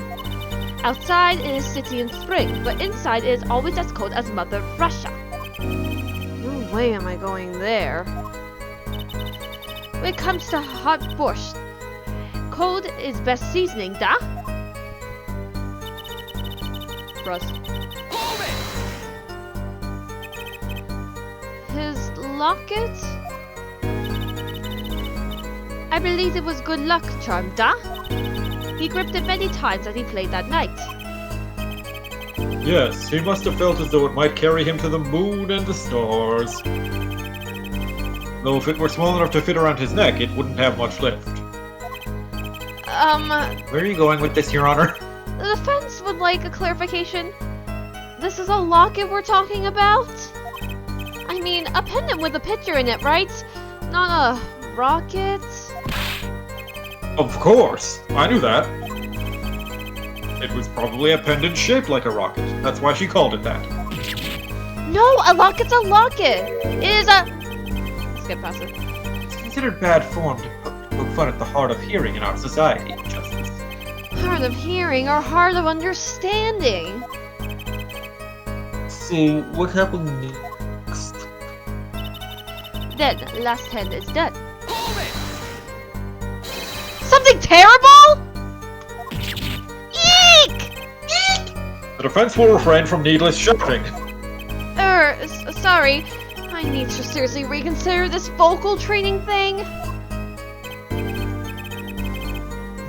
Outside it is city in spring, but inside it is always as cold as Mother Russia. No way am I going there. When it comes to hot borscht, cold is best seasoning, da? Russ. His locket? I believe it was good luck charm, da? He gripped it many times as he played that night. Yes, he must have felt as though it might carry him to the moon and the stars. Though if it were small enough to fit around his neck, it wouldn't have much lift. Where are you going with this, Your Honor? The defense would like a clarification. This is a locket we're talking about? I mean, a pendant with a picture in it, right? Not a rocket? Of course, I knew that. It was probably a pendant shaped like a rocket. That's why she called it that. No, a locket's a locket! It is a... Let's get past it. It's considered bad form to poke fun at the hard of hearing in our society, Justice. Hard of hearing or hard of understanding? So, what happened next? Then, last hand is done. Something terrible? Eek! The defense will refrain from needless shouting. Sorry. I need to seriously reconsider this vocal training thing.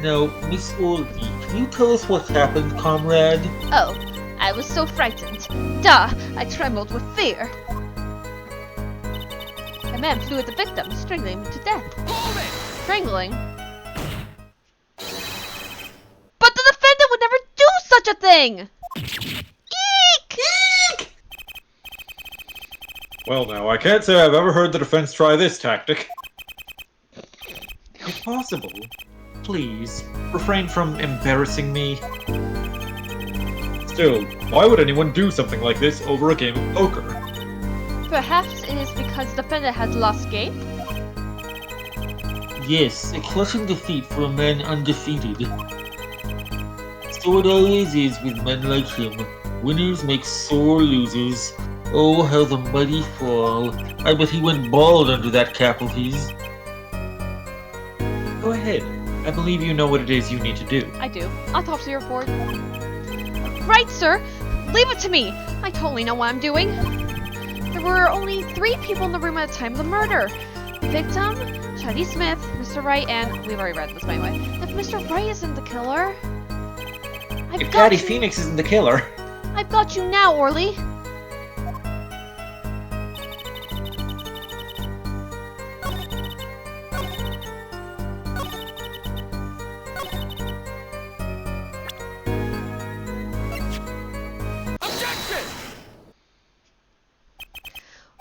Now, Miss Orley, can you tell us what happened, comrade? Oh, I was so frightened. Duh, I trembled with fear. A man flew at the victim, strangling him to death. Strangling? But the defendant would never do such a thing! Eek! Eek! Well, now, I can't say I've ever heard the defense try this tactic. If possible, please, refrain from embarrassing me. Still, why would anyone do something like this over a game of poker? Perhaps it is because the defendant has lost game? Yes, a crushing defeat for a man undefeated. So it always is with men like him. Winners make sore losers. Oh, how the mighty fall. I bet he went bald under that cap of his. Go ahead. I believe you know what it is you need to do. I do. Autopsy report. Right, sir. Leave it to me. I totally know what I'm doing. There were only 3 people in the room at the time of the murder. The victim, Shady Smith, Mr. Wright, and we've already read this by the way. If Mr. Wright isn't the killer, If Daddy Phoenix isn't the killer, I've got you now, Orly.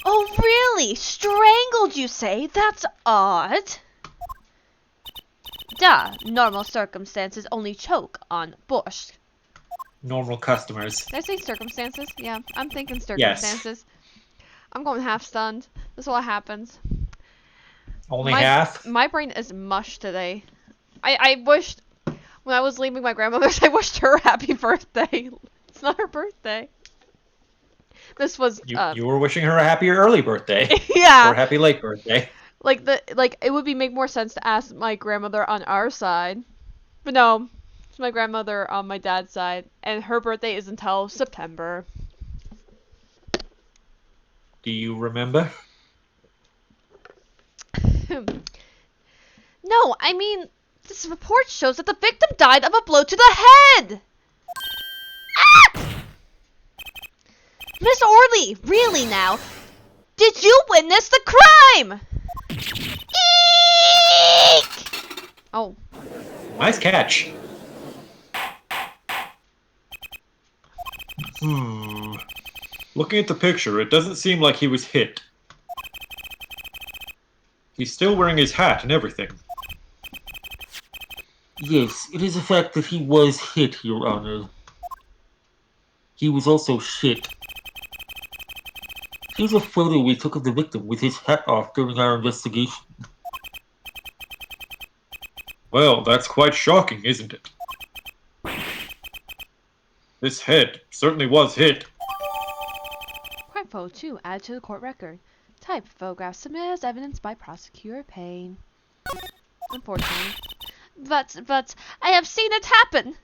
Oh, really? Strangled, you say? That's odd. Duh. Normal circumstances only choke on borscht. normal customers. Did I say circumstances? Yeah, I'm thinking circumstances. I'm going half stunned. This is what happens. Only half? My brain is mush today. I wished, when I was leaving my grandmother's, I wished her happy birthday. It's not her birthday. This was, You were wishing her a happy early birthday. yeah. Or happy late birthday. Like it would make more sense to ask my grandmother on our side. But no, it's my grandmother on my dad's side, and her birthday is until September. Do you remember? No, I mean, this report shows that the victim died of a blow to the head! Ah! Miss Orley, really now? Did you witness the crime? Eek! Oh. Nice catch. Looking at the picture, it doesn't seem like he was hit. He's still wearing his hat and everything. Yes, it is a fact that he was hit, Your Honor. He was also shit. Here's a photo we took of the victim with his hat off during our investigation. Well, that's quite shocking, isn't it? This head certainly was hit. Crime photo 2 added to the court record. Type photograph submitted as evidence by prosecutor Payne. Unfortunately. But, I have seen it happen!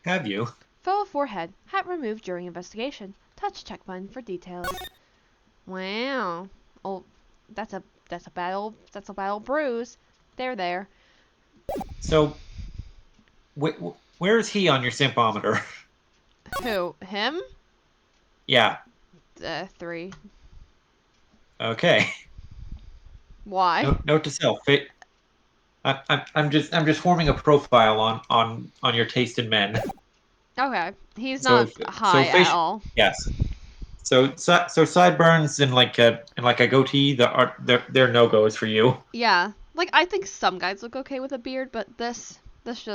Have you? Photo forehead. Hat removed during investigation. Touch check button for details. Wow. Oh, that's a bad old bruise. There. So, where is he on your simpometer? Who? Him? Yeah. 3. Okay. Why? Note to self. I'm just forming a profile on your taste in men. Okay. He's So not high at all. Yes. So sideburns and like a goatee, they're no goes for you. Yeah. Like, I think some guys look okay with a beard, but this ain't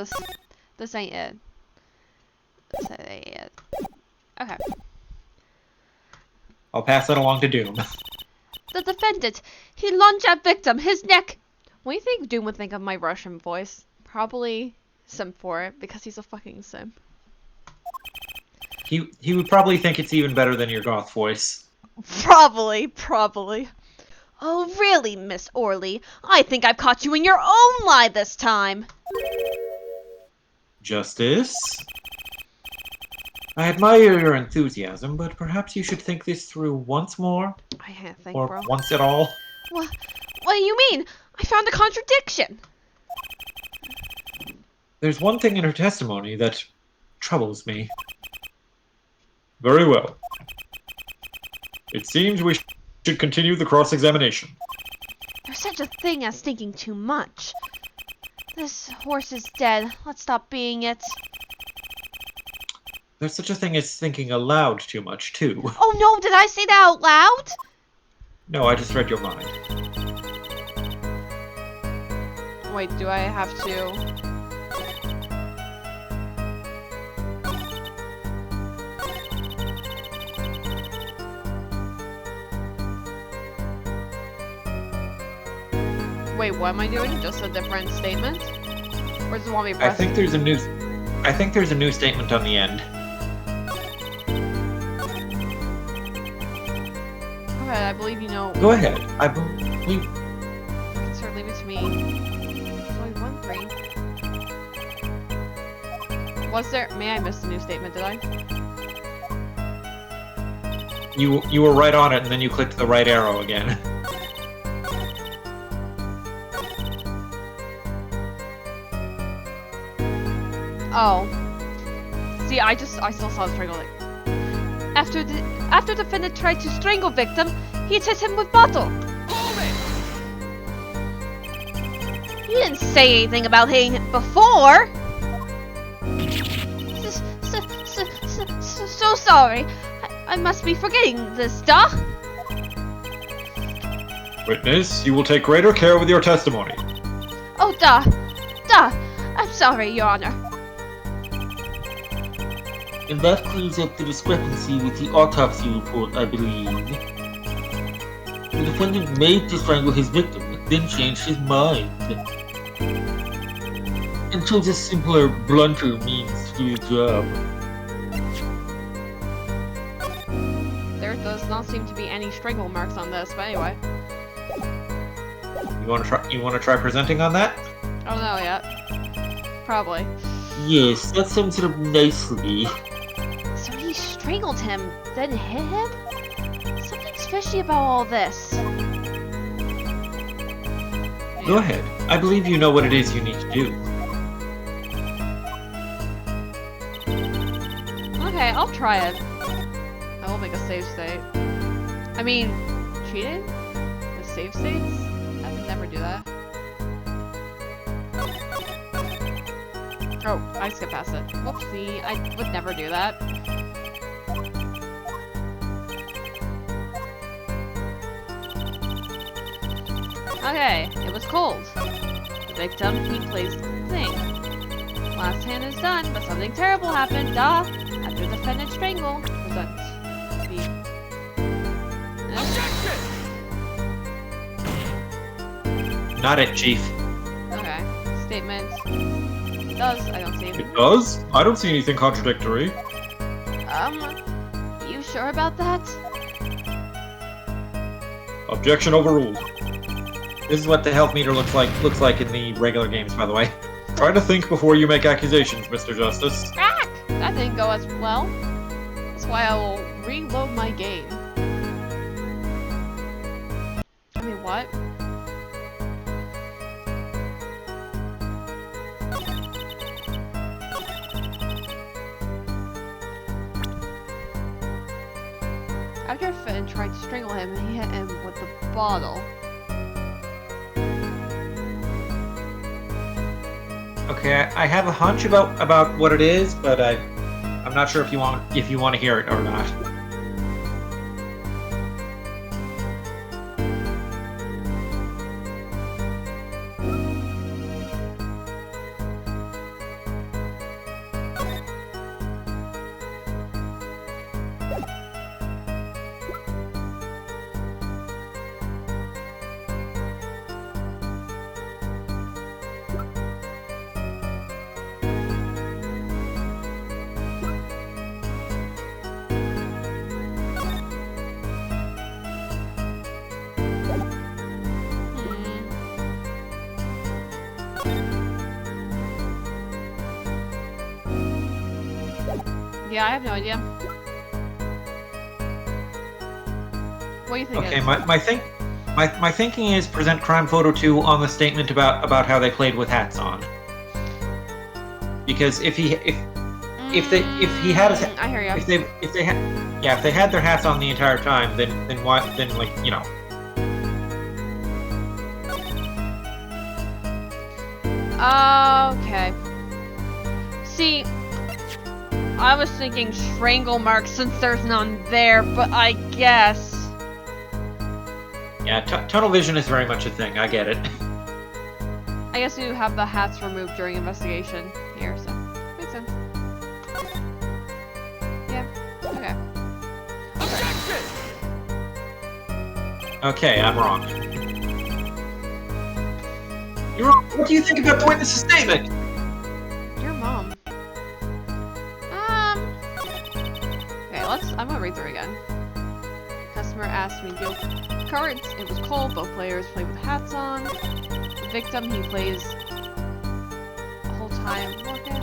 it. This ain't it. Okay. I'll pass that along to Doom. The defendant, he lunged at victim, his neck. What do you think Doom would think of my Russian voice? Probably simp for it, because he's a fucking simp. He would probably think it's even better than your goth voice. Probably. Oh, really, Miss Orley? I think I've caught you in your own lie this time. Justice? I admire your enthusiasm, but perhaps you should think this through once more, I can't think, or bro. once at all. What do you mean? I found a contradiction. There's one thing in her testimony that troubles me. Very well. It seems we should continue the cross-examination. There's such a thing as thinking too much. This horse is dead. Let's stop being it. There's such a thing as thinking aloud too much, too. Oh no, did I say that out loud? No, I just read your mind. Wait, do I have to? Wait, what am I doing? Just a different statement? Or does it want me to press? I think there's a new statement on the end. Okay, I believe you know. Go ahead. I believe. You can certainly leave it to me. Only 1-3. Was there? May I missed a new statement? Did I? You were right on it, and then you clicked the right arrow again. Oh. See, I still saw the strangle. Like, after defendant tried to strangle victim, he hit him with bottle. You didn't say anything about hitting him before. So sorry. I must be forgetting this, duh. Witness, you will take greater care with your testimony. Oh, duh. I'm sorry, Your Honor. And that clears up the discrepancy with the autopsy report, I believe. The defendant made to strangle his victim, then changed his mind. And chose a simpler, blunter means to do the job. There it does. does not seem to be any strangle marks on this, but anyway. You wanna try presenting on that? I don't know yet. Probably. Yes, that sums it up nicely. So he strangled him, then hit him? Something's fishy about all this. Go ahead. I believe you know what it is you need to do. Okay, I'll try it. I will make a save state. I mean, cheating? With save states? I would never do that. Oh, I skipped past it. Whoopsie, I would never do that. Okay, it was cold. The victim, he plays thing. Last hand is done, but something terrible happened, duh! After defendant strangle, present. Not it, Chief. Okay, statement. It does, I don't see it. It does? I don't see anything contradictory. You sure about that? Objection overruled. This is what the health meter looks like in the regular games, by the way. Try to think before you make accusations, Mr. Justice. Ah! That didn't go as well. That's why I will reload my game. I mean, what? After Finn tried to strangle him, he hit him with the bottle. Okay, I have a hunch about what it is, but I'm not sure if you want to hear it or not. Yeah, I have no idea. What do you think? Okay, my thinking is present crime photo 2 on the statement about how they played with hats on. Because if he had his, I hear ya. if they had their hats on the entire time, then like, you know. Okay. See, I was thinking strangle marks since there's none there, but I guess. Yeah, tunnel vision is very much a thing. I get it. I guess you have the hats removed during investigation here, so makes sense. Yeah. Okay. Okay, I'm wrong. You're wrong. What do you think about the witness's statement? Your mom. Okay, I'm gonna read through again. Customer asked me to deal with cards. It was cold. Both players played with hats on. The victim, he plays the whole time. Okay.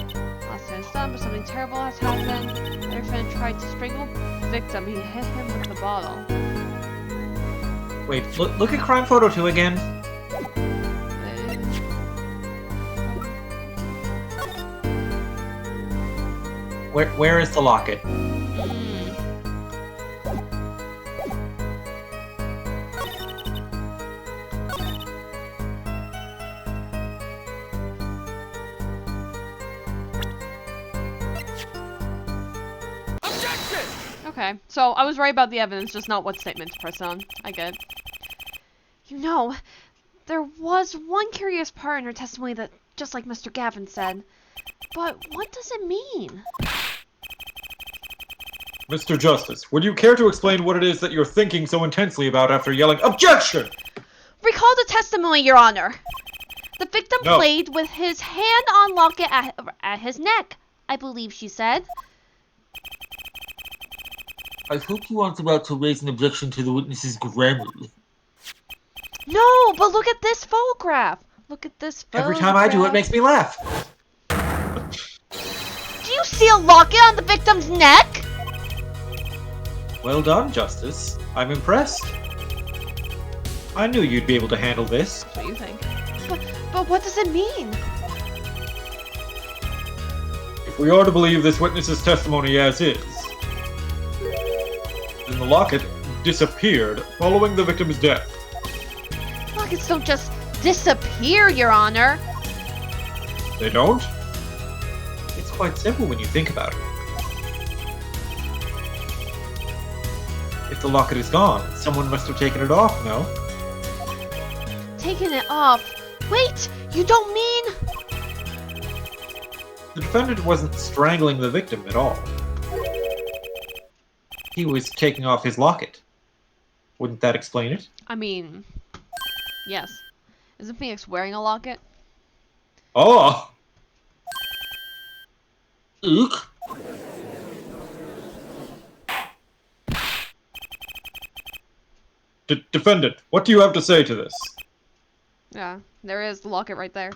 Last time it's done, but something terrible has happened. Their friend tried to strangle the victim. He hit him with the bottle. Wait, look at crime photo 2 again. Where is the locket? Okay, so I was right about the evidence, just not what statement to press on. I get it. You know, there was one curious part in her testimony that, just like Mr. Gavin said, but what does it mean? Mr. Justice, would you care to explain what it is that you're thinking so intensely about after yelling, "Objection!" Recall the testimony, Your Honor. The victim No. played with his hand on locket at his neck, I believe she said. I hope you aren't about to raise an objection to the witness's grammar. No, but look at this photograph. Look at this photograph. Every time I do, it makes me laugh. Do you see a locket on the victim's neck? Well done, Justice. I'm impressed. I knew you'd be able to handle this. What do you think? But what does it mean? If we are to believe this witness's testimony as is, then the locket disappeared following the victim's death. Lockets don't just disappear, Your Honor. They don't? It's quite simple when you think about it. If the locket is gone, someone must have taken it off, no? Taking it off. Wait, you don't mean... The defendant wasn't strangling the victim at all. He was taking off his locket. Wouldn't that explain it? I mean... Yes. Isn't Phoenix wearing a locket? Oh! Ook? Defendant, what do you have to say to this? Yeah, there is the locket right there.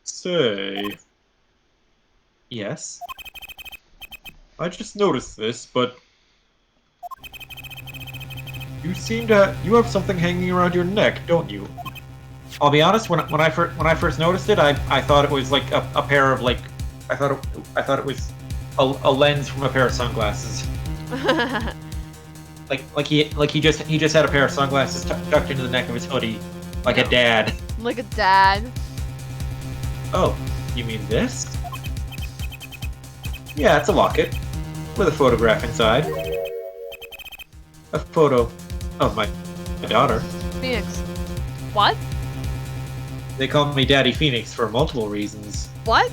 Say... Yes. I just noticed this, but... You seem to... You have something hanging around your neck, don't you? I'll be honest. When I first noticed it, I thought it was like a pair of like I thought it was a lens from a pair of sunglasses. Like he just had a pair of sunglasses tucked into the neck of his hoodie, like a dad. Like a dad. Oh, you mean this? Yeah, it's a locket with a photograph inside. A photo of my daughter. Phoenix. What? They call me Daddy Phoenix for multiple reasons. What?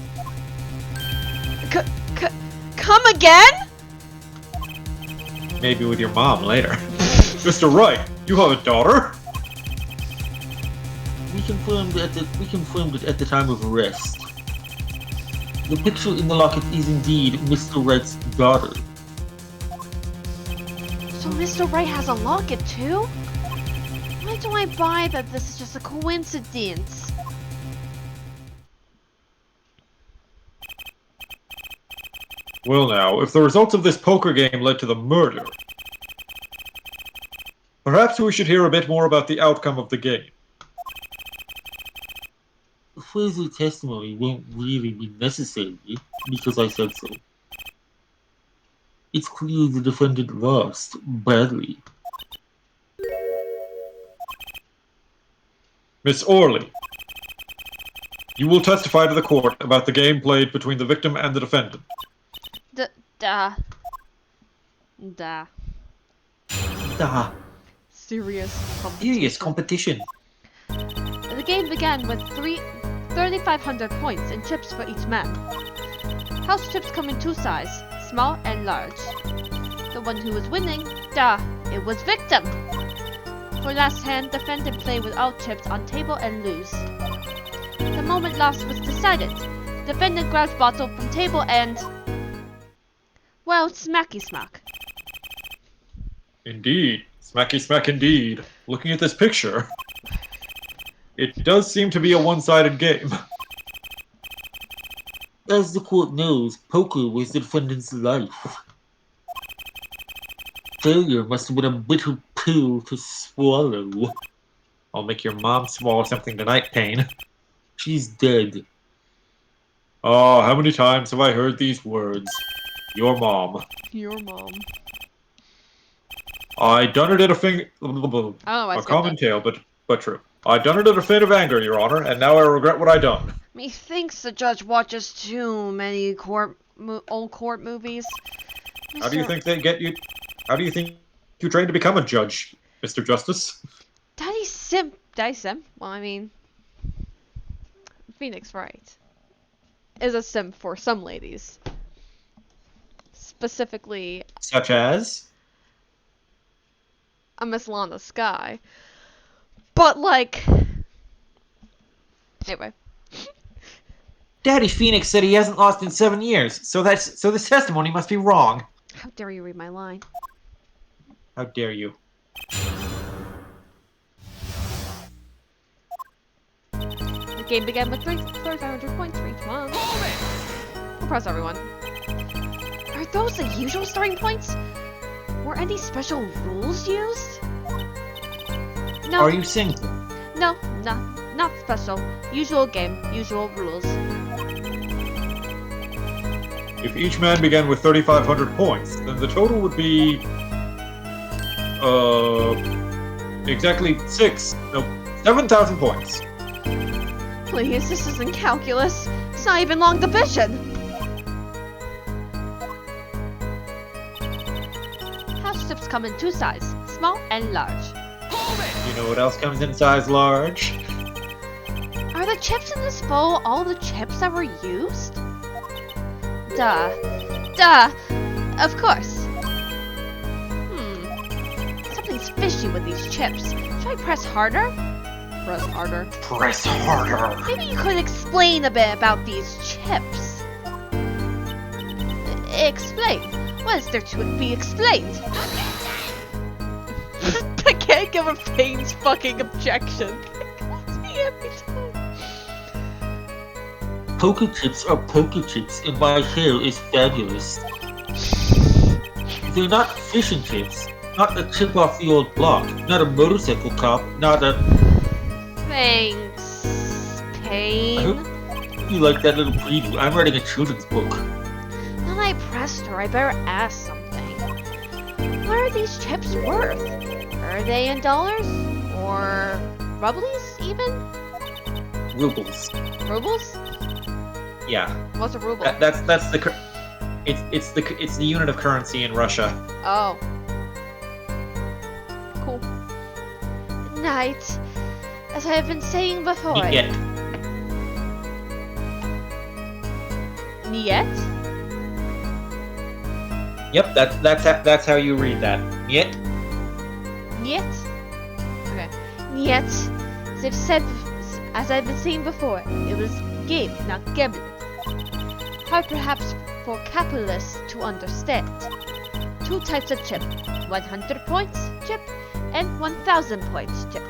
Come again? Maybe with your mom later. Mr. Wright, you have a daughter? We confirmed it at the time of arrest. The picture in the locket is indeed Mr. Wright's daughter. So Mr. Wright has a locket too? Why do I buy that this is just a coincidence? Well now, if the results of this poker game led to the murder, perhaps we should hear a bit more about the outcome of the game. Further testimony won't really be necessary, because I said so. It's clear the defendant lost badly. Miss Orley, you will testify to the court about the game played between the victim and the defendant. Duh. Serious competition. The game began with 3,500 points and chips for each man. House chips come in two sizes, small and large. The one who was winning, it was victim. For last hand, defendant played without chips on table and lose. The moment loss was decided. Defendant grabs bottle from table and... well, smacky smack. Indeed. Smacky smack indeed. Looking at this picture, it does seem to be a one-sided game. As the court knows, poker was the defendant's life. Failure must have been a bitter pill to swallow. I'll make your mom swallow something tonight, Payne. She's dead. Oh, how many times have I heard these words? Your mom. Your mom. I done it at a Oh, I a skipped common it. tale, but true. I done it at a fit of anger, Your Honor, and now I regret what I done. Methinks the judge watches too many old court movies. How do you think they get you? How do you think you trained to become a judge, Mr. Justice? Daddy Simp? Well, I mean... Phoenix Wright is a simp for some ladies. Specifically, Such as? a Miss Lana Sky. But, like... Anyway. Daddy Phoenix said he hasn't lost in 7 years, so this testimony must be wrong. How dare you read my line? How dare you? The game began with 3,500 points for each one. Impress everyone. Are those the usual starting points? Were any special rules used? No. Are you singing? No, not special. Usual game, usual rules. If each man began with 3,500 points, then the total would be... exactly 7,000 points. Please, this isn't calculus. It's not even long division. House chips come in 2 sizes, small and large. You know what else comes in size large? Are the chips in this bowl all the chips that were used? Duh, of course. Something's fishy with these chips. Should I press harder? Press harder. Press harder. Maybe you could explain a bit about these chips. Explain. What is there to be explained? I can't give a Fane's fucking objection. Every time. Poker chips are poker chips, and my hair is fabulous. They're not fish and chips. Not a chip off the old block. Not a motorcycle cop. Not a... Thanks, I Payne. hope you like that little preview. I'm writing a children's book. Now that I pressed her, I better ask something. What are these chips worth? Are they in dollars? Or rublies, even? Rubles. Rubles? Yeah. What's a ruble? That's the it's the unit of currency in Russia. Oh. Cool. Night. As I have been saying before. Niet. Niet? Yep, that's how you read that. Niet. Niet? Okay. Niet. As I've been saying before, it was game, not gambling. Hard perhaps for capitalists to understand. 2 types of chip. 100 points chip and 1,000 points chip.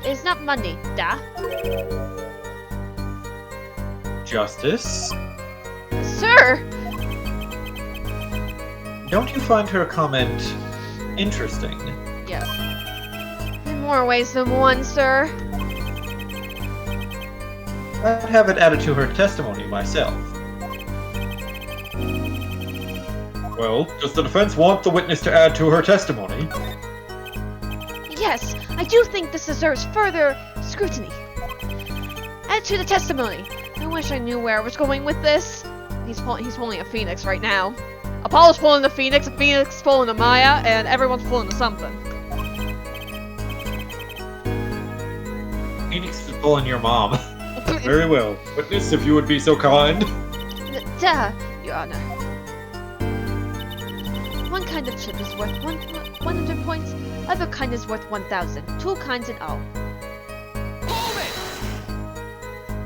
It's not money, da? Justice. Sir! Don't you find her comment interesting? Yes. In more ways than one, sir. I'd have it added to her testimony myself. Well, does the defense want the witness to add to her testimony? Yes, I do think this deserves further scrutiny. Add to the testimony. I wish I knew where I was going with this. He's pulling a phoenix right now. Apollo's pulling the phoenix, a phoenix pulling a Maya, and everyone's pulling to something. Phoenix is pulling your mom. Very well. Witness, if you would be so kind. Duh, Your Honor. One kind of chip is worth 100 points, other kind is worth 1,000. 2 kinds in all.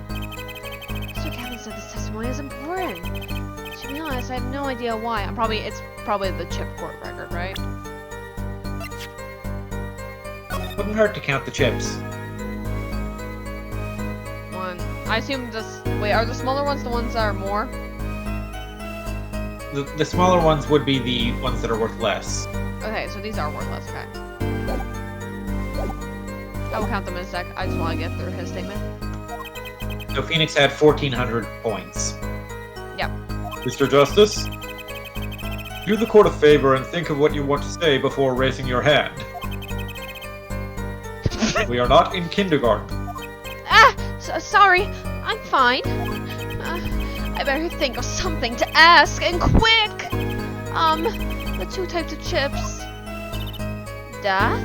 Mr. Gavin said this testimony is important. To be honest, I have no idea why. It's probably the chip court record, right? Wouldn't hurt to count the chips. 1. I assume wait, are the smaller ones the ones that are more? The smaller ones would be the ones that are worth less. Okay, so these are worth less, okay. I will count them in a sec. I just want to get through his statement. So Phoenix had 1,400 points. Yep. Mr. Justice, do the court a favor and think of what you want to say before raising your hand. We are not in kindergarten. Sorry. I'm fine. I better think of something to ask, and quick! The 2 types of chips. The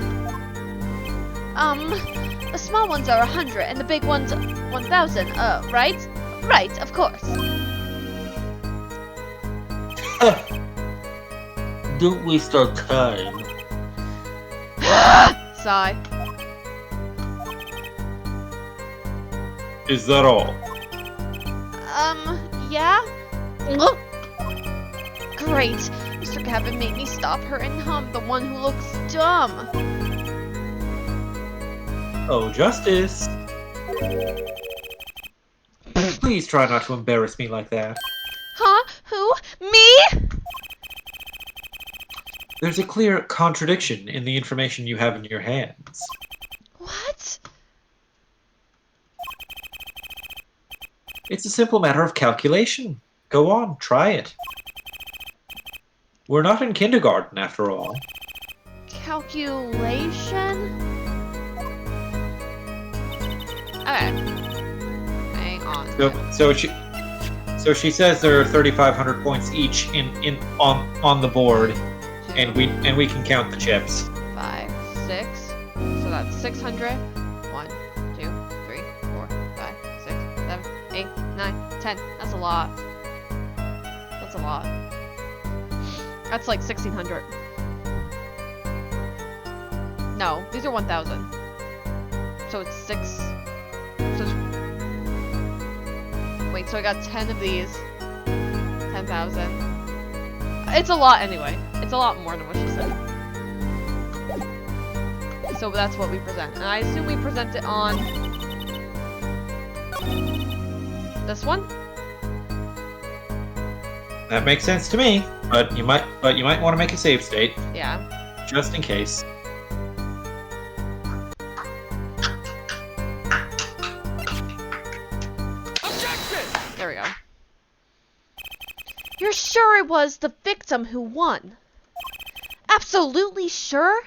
small ones are 100, and the big ones 1,000, right? Right, of course. Don't waste our time. Sigh. Is that all? Yeah? Ugh. Great. Mr. Gavin made me stop her, and I'm the one who looks dumb. Oh, Justice. Please try not to embarrass me like that. Huh? Who? Me? There's a clear contradiction in the information you have in your hands. What? It's a simple matter of calculation. Go on, try it. We're not in kindergarten, after all. Calculation? Okay. Hang on. So she says there are 3,500 points each on the board, and we can count the chips. 5, 6. So that's 600. 1, 2, 3, 4, 5, 6, 7, 8, 9, 10. That's a lot. That's a lot. That's like 1,600. No, these are 1,000. So it's 6. So wait, so I got 10 of these. 10,000. It's a lot anyway. It's a lot more than what she said. So that's what we present. And I assume we present it on this one? That makes sense to me, but you might want to make a save state, Yeah. just in case. There we go. You're sure it was the victim who won? Absolutely sure?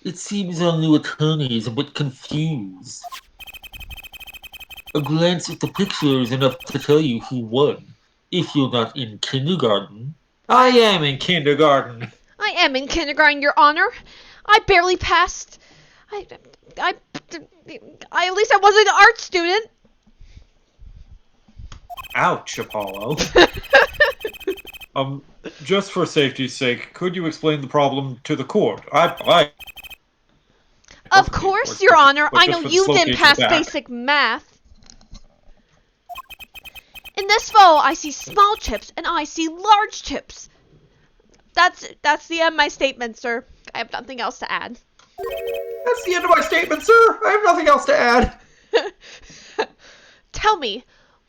It seems our new attorney is a bit confused. A glance at the picture is enough to tell you who won, if you're not in kindergarten. I am in kindergarten. I am in kindergarten, Your Honor. I barely passed. At least I wasn't an art student. Ouch, Apollo. Just for safety's sake, could you explain the problem to the court? Of course, Your Honor. but I just know for the you slow didn't kids in pass the back. basic math. In this photo, I see small chips and I see large chips. That's the end of my statement, sir. I have nothing else to add. That's the end of my statement, sir. I have nothing else to add. Tell me,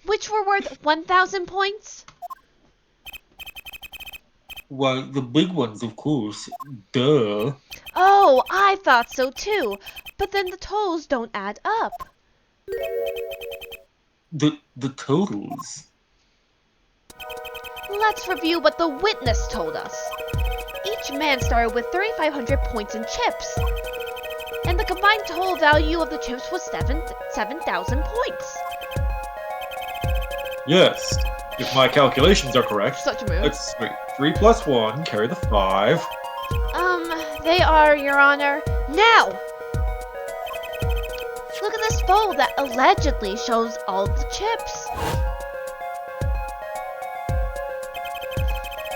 which were worth 1,000 points? Why, the big ones, of course. Duh. Oh, I thought so too. But then the totals don't add up. The totals. Let's review what the witness told us. Each man started with 3,500 points in chips. And the combined total value of the chips was 7,000 points. Yes, if my calculations are correct. Such a move. Let's see. 3 plus 1, carry the 5. They are, Your Honor. Now! Look at this photo that allegedly shows all the chips.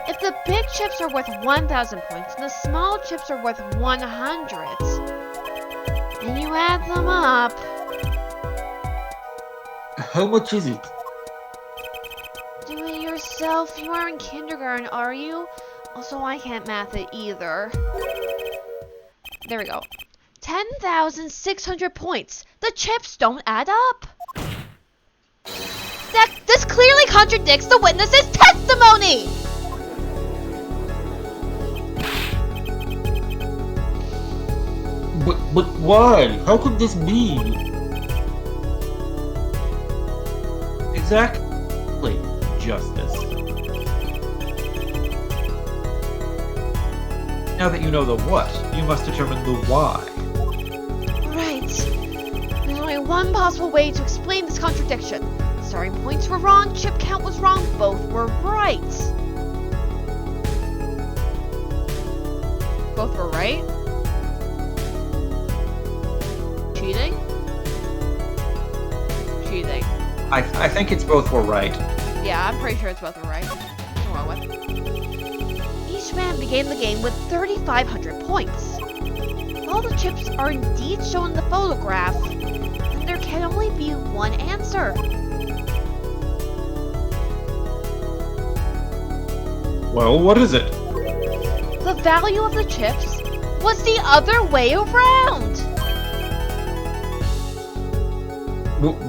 If the big chips are worth 1,000 points and the small chips are worth 100, and you add them up, How much is it? do it yourself. You are in kindergarten, are you? Also, I can't math it either. There we go. 10,600 points. The chips don't add up. This clearly contradicts the witness's testimony! But why? How could this be? Exactly, Justice. Now that you know the what, you must determine the why. Right. There's only one possible way to explain this contradiction. Starting points were wrong, chip count was wrong, both were right. Both were right? Cheating? Cheating. I think it's both were right. Yeah, I'm pretty sure it's both were right. What's wrong with? Each man began the game with 3,500 points. all the chips are indeed shown in the photograph, then there can only be one answer. Well, what is it? The value of the chips was the other way around.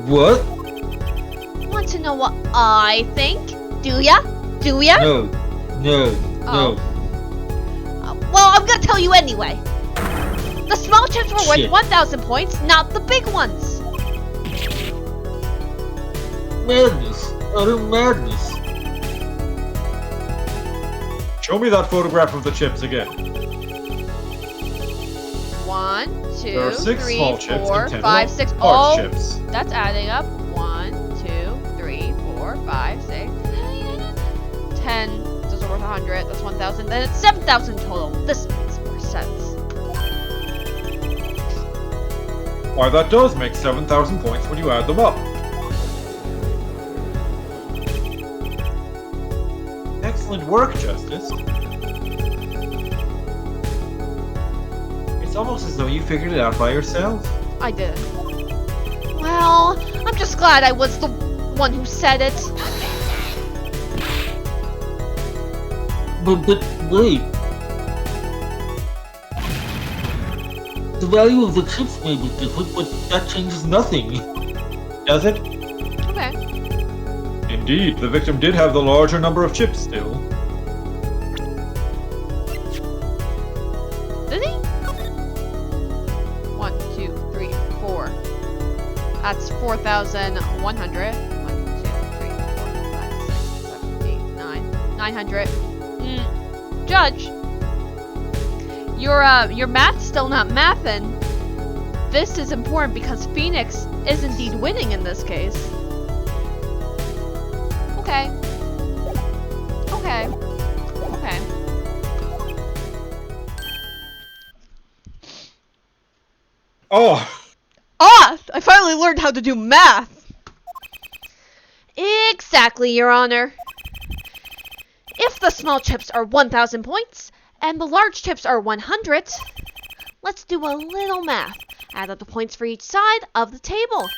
What? Want to know what I think? Do ya? Do ya? No. No. Oh. No. Well, I'm gonna tell you anyway. The small chips were worth Shit. 1,000 points, not the big ones. Madness. Utter madness. Show me that photograph of the chips again. 1, 2, There are 6 3, small chips 4, and 10 5, 6. large Oh, chips. that's adding up. 1, 2, 3, 4, 5, 6, 10. Those are worth 100. That's 1,000. Then it's 7,000 total. This makes more sense. Why, that does make 7,000 points when you add them up. Excellent work, Justice. It's almost as though you figured it out by yourself. I did. Well, I'm just glad I was the one who said it. But wait. The value of the chips may be different, but that changes nothing. Does it? Okay. Indeed, the victim did have the larger number of chips still. Did he? 1, 2, 3, 4. That's 4,100. 1, 2, 3, 4, 5, 6, 7, 8, 9. 900. Judge, your math's still not mathin'. This is important because Phoenix is indeed winning in this case. Okay. Okay. Okay. Oh! Ah! I finally learned how to do math! Exactly, Your Honor. If the small chips are 1,000 points, and the large chips are 100, let's do a little math. Add up the points for each side of the table.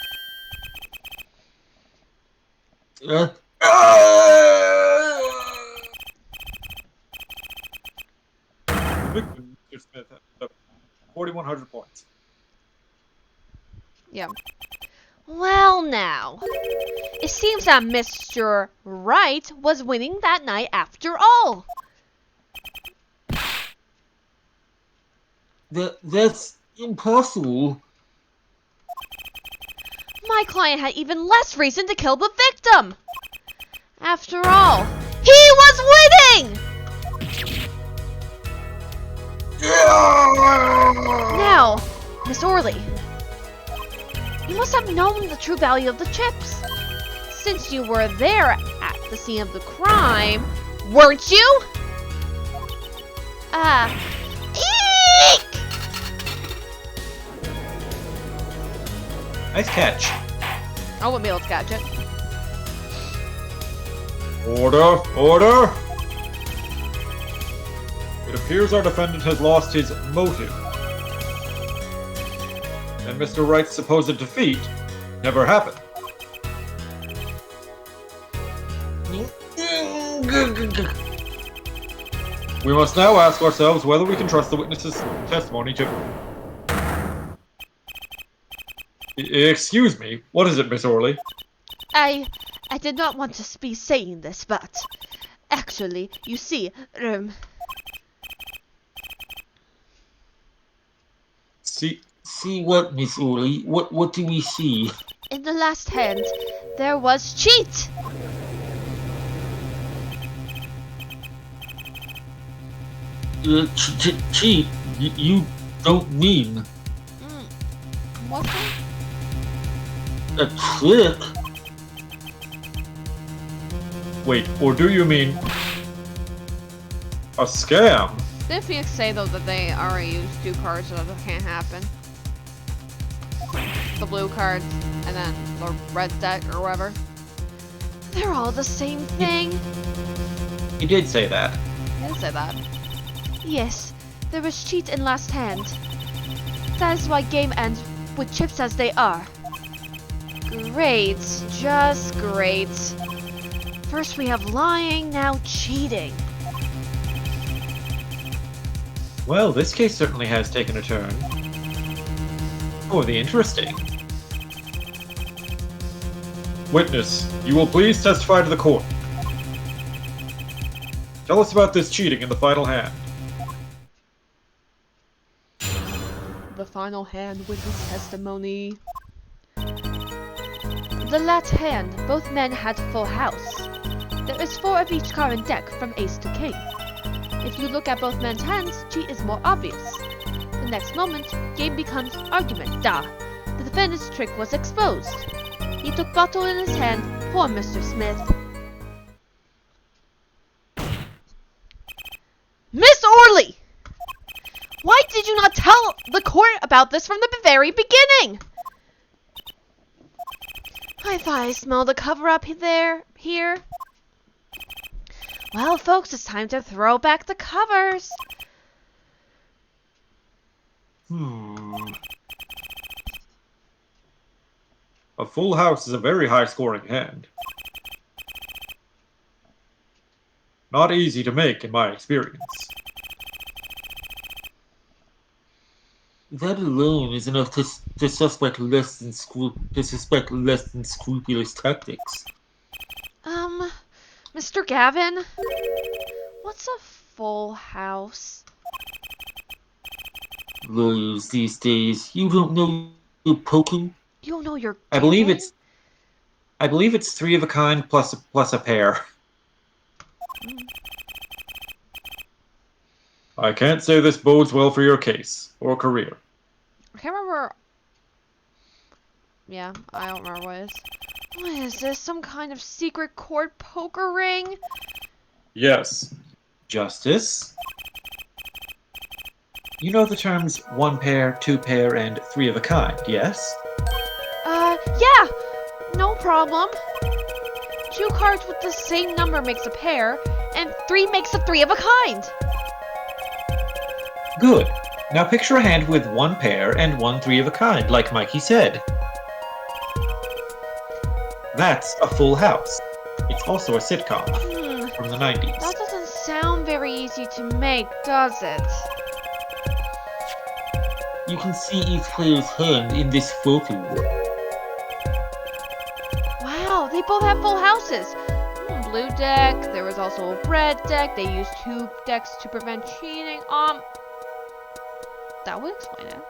The victim, Mr. Smith, had 4,100 points. Yeah. Well now, it seems that Mr. Wright was winning that night after all. That's impossible. My client had even less reason to kill the victim. After all, he was winning! Now, Miss Orley, you must have known the true value of the chips. Since you were there at the scene of the crime, weren't you? Eek! Nice catch. I wouldn't be able to catch it. Order! Order! It appears our defendant has lost his motive. And Mr. Wright's supposed defeat never happened. We must now ask ourselves whether we can trust the witness's testimony to... Excuse me, what is it, Miss Orley? I did not want to be saying this, but actually, you see, See what, Miss Orley? What do we see? in the last hand, there was cheat. Cheat? You don't mean What's that? a trick? Wait, or do you mean... a scam? Did Phoenix say though that they already used 2 cards, so that can't happen? The blue cards and then the red deck or whatever. They're all the same thing. You did say that. I didn't say that. Yes, there was cheat in last hand. That is why game ends with chips as they are. Great, just great. First we have lying, now cheating. Well, this case certainly has taken a turn. For the interesting. Witness, you will please testify to the court. Tell us about this cheating in the final hand. The final hand with his testimony. The last hand, both men had full house. There is 4 of each card in deck from ace to king. If you look at both men's hands, cheat is more obvious. The next moment, game becomes argument. The defendant's trick was exposed. He took bottle in his hand. Poor Mr. Smith. Miss Orley! Why did you not tell the court about this from the very beginning? I thought I smelled a cover-up here. Well, folks, it's time to throw back the covers. A full house is a very high-scoring hand. Not easy to make, in my experience. That alone is enough to suspect less than scrupulous tactics. Mr. Gavin, what's a full house? Lawyers these days, you don't know your poker? You don't know your I believe gambling? it's 3 of a kind plus a pair. I can't say this bodes well for your case, or career. I can't remember. Yeah, I don't remember what it is. What is this? Some kind of secret court poker ring? Yes. Justice. You know the terms 1 pair, 2 pair, and 3 of a kind, yes? Yeah! No problem. 2 cards with the same number makes a pair, and 3 makes a 3 of a kind. Good. Now picture a hand with 1 pair and 1 3 of a kind, like Mikey said. That's a full house. It's also a sitcom from the 90s. That doesn't sound very easy to make, does it? You can see each player's hand in this photo. Wow, they both have full houses. Blue deck, there was also a red deck. They used 2 decks to prevent cheating. That would explain it.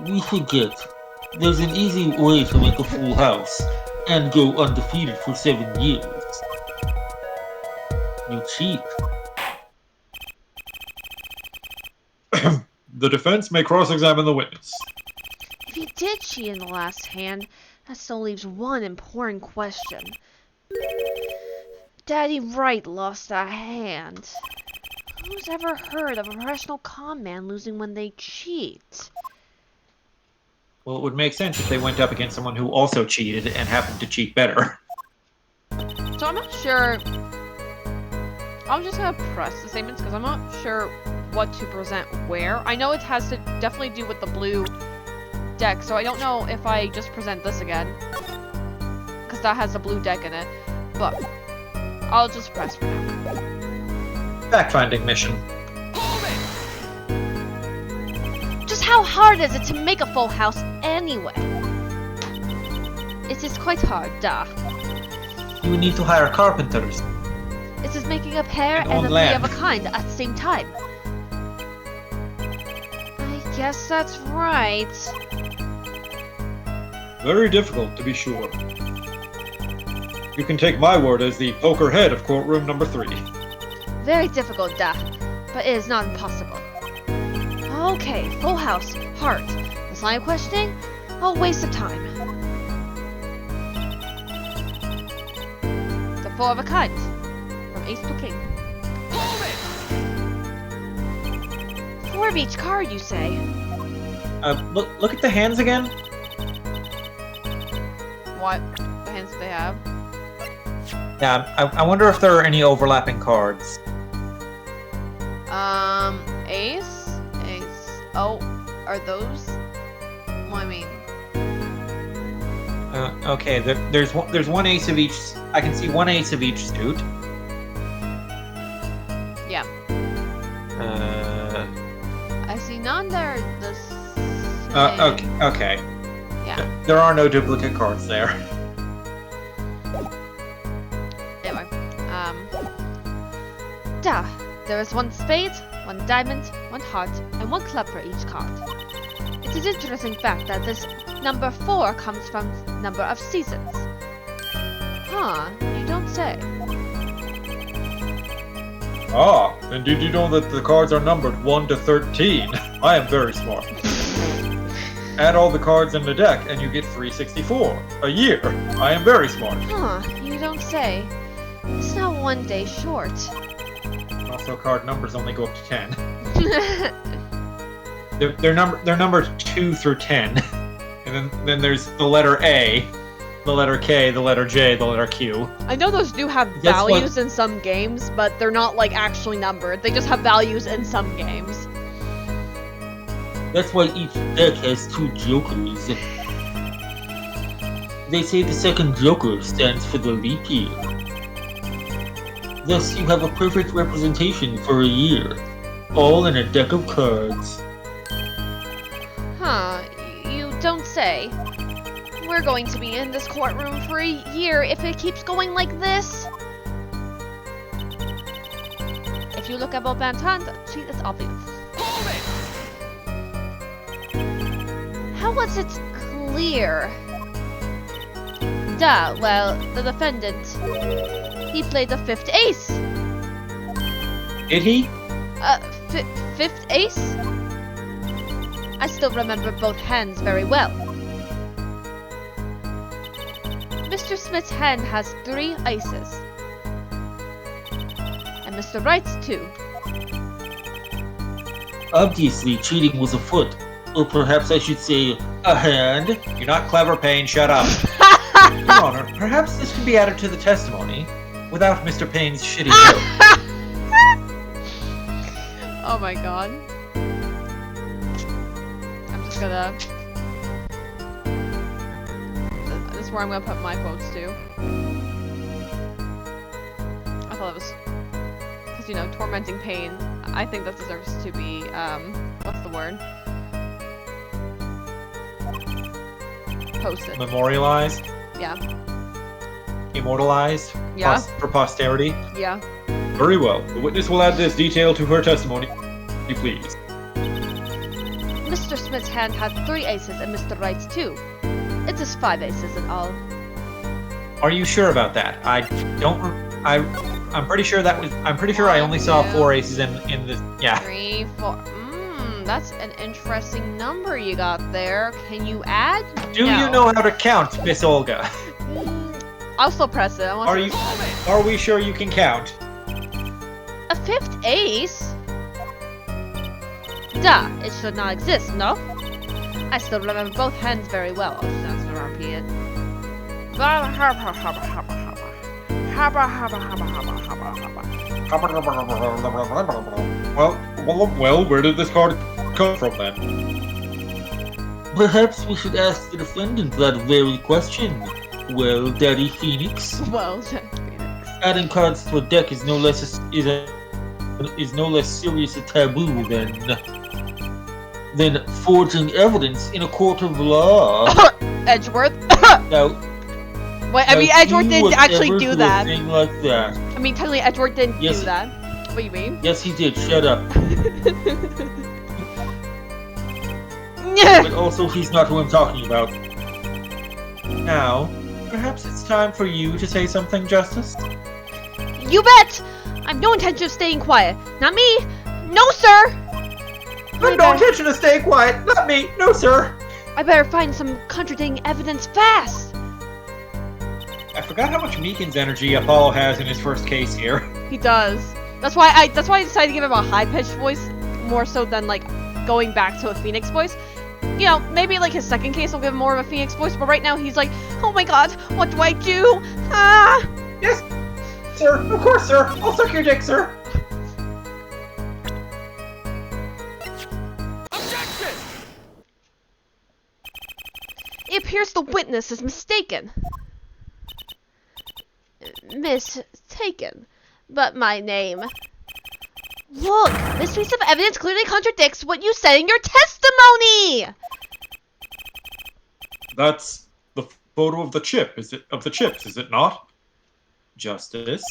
We forget. There's an easy way to make a full house and go undefeated for 7 years. You cheat. The defense may cross-examine the witness. If he did cheat in the last hand, that still leaves one important question. Daddy Wright lost that hand. Who's ever heard of a professional con man losing when they cheat? Well, it would make sense if they went up against someone who also cheated and happened to cheat better. So I'm not sure. I'm just gonna press the statements because I'm not sure what to present where. I know it has to definitely do with the blue deck, so I don't know if I just present this again because that has the blue deck in it. But I'll just press for now. Fact-finding mission. Just how hard is it to make a full house anyway? It is quite hard, duh. You would need to hire carpenters. It is making a pair And and own a 3 land. of a kind at the same time. I guess that's right. Very difficult, to be sure. You can take my word as the poker head of courtroom number 3. Very difficult, duh. But it is not impossible. Okay, full house, heart. This line of questioning? A waste of time. The 4 of a kind. From ace to king. 4 of each card, you say? Look at the hands again. What? The hands they have? Yeah, I wonder if there are any overlapping cards. Ace, ace, Oh, are those? Well, I mean, Okay, there's one ace of each. I can see one ace of each suit. yeah. I see none that are the same. Okay. Yeah. There are no duplicate cards there. Anyway, there is one spade, one diamond, one heart, and one club for each card. It is an interesting fact that this number 4 comes from number of seasons. Huh, you don't say. Ah, and did you know that the cards are numbered 1 to 13? I am very smart. Add all the cards in the deck and you get 364 a year. I am very smart. Huh, you don't say. It's not one day short. Also, card numbers only go up to 10. They're numbered 2 through 10, and then there's the letter A, the letter K, the letter J, the letter Q. I know those do have That's what- values in some games, but they're not like actually numbered. They just have values in some games. That's why each deck has 2 jokers. They say the second joker stands for the leap year. Thus, you have a perfect representation for a year, all in a deck of cards. Huh, you don't say. We're going to be in this courtroom for a year if it keeps going like this. If you look at both Bantan, it's obvious. How was it clear? Duh, well, the defendant, he played the 5th ace. Did he? Fifth ace? I still remember both hands very well. Mr. Smith's hand has 3 aces. And Mr. Wright's 2. Obviously, cheating was afoot. Or perhaps I should say, a hand. You're not clever, Payne. Shut up. Your Honor, perhaps this can be added to the testimony without Mr. Payne's shitty joke. Oh my god. I'm just gonna... This is where I'm gonna put my quotes too. I thought it was... Because, you know, tormenting pain. I think that deserves to be, what's the word? Posted. Memorialized, Yeah. immortalized, Yeah. for posterity. Yeah. Very well. The witness will add this detail to her testimony. Please. Mr. Smith's hand had 3 aces and Mr. Wright's 2. It is 5 aces in all. Are you sure about that? I'm pretty sure that was. I'm pretty sure I only saw 4 aces in this. Yeah. 3, 4. That's an interesting number you got there. Can you add? Do No. you know how to count, Miss Olga? I'll still press it. I want to... Are we sure you can count? A 5th ace? Duh, it should not exist, no? I still remember both hands very well. Oh, that's the wrong period. Well, where did this card come from then? Perhaps we should ask the defendant that very question. Well, Daddy Phoenix, Well, Phoenix. adding cards to a deck is no less serious a taboo than forging evidence in a court of law. Edgeworth. Now, Wait, I mean, Edgeworth didn't actually do a that. thing like that. I mean, technically, Edgeworth didn't Yes. do that. What do you mean? Yes, he did. Shut up. But also, he's not who I'm talking about. Now, perhaps it's time for you to say something, Justice? You bet! I've no intention of staying quiet. Not me! No, sir! I've no intention of staying quiet. Not me. No, sir. I better find some contradicting evidence fast! I forgot how much Meekin's energy Apollo has in his first case here. He does. That's why I decided to give him a high-pitched voice, more so than, like, going back to a Phoenix voice. You know, maybe, like, his second case will give him more of a Phoenix voice, but right now he's like, oh my god, what do I do? Ah! Yes, sir. Of course, sir. I'll suck your dick, sir. Objection! appears the witness is mistaken. Mistaken. But my name... Look! This piece of evidence clearly contradicts what you said in your testimony! That's the photo of the chip, is it not? Justice.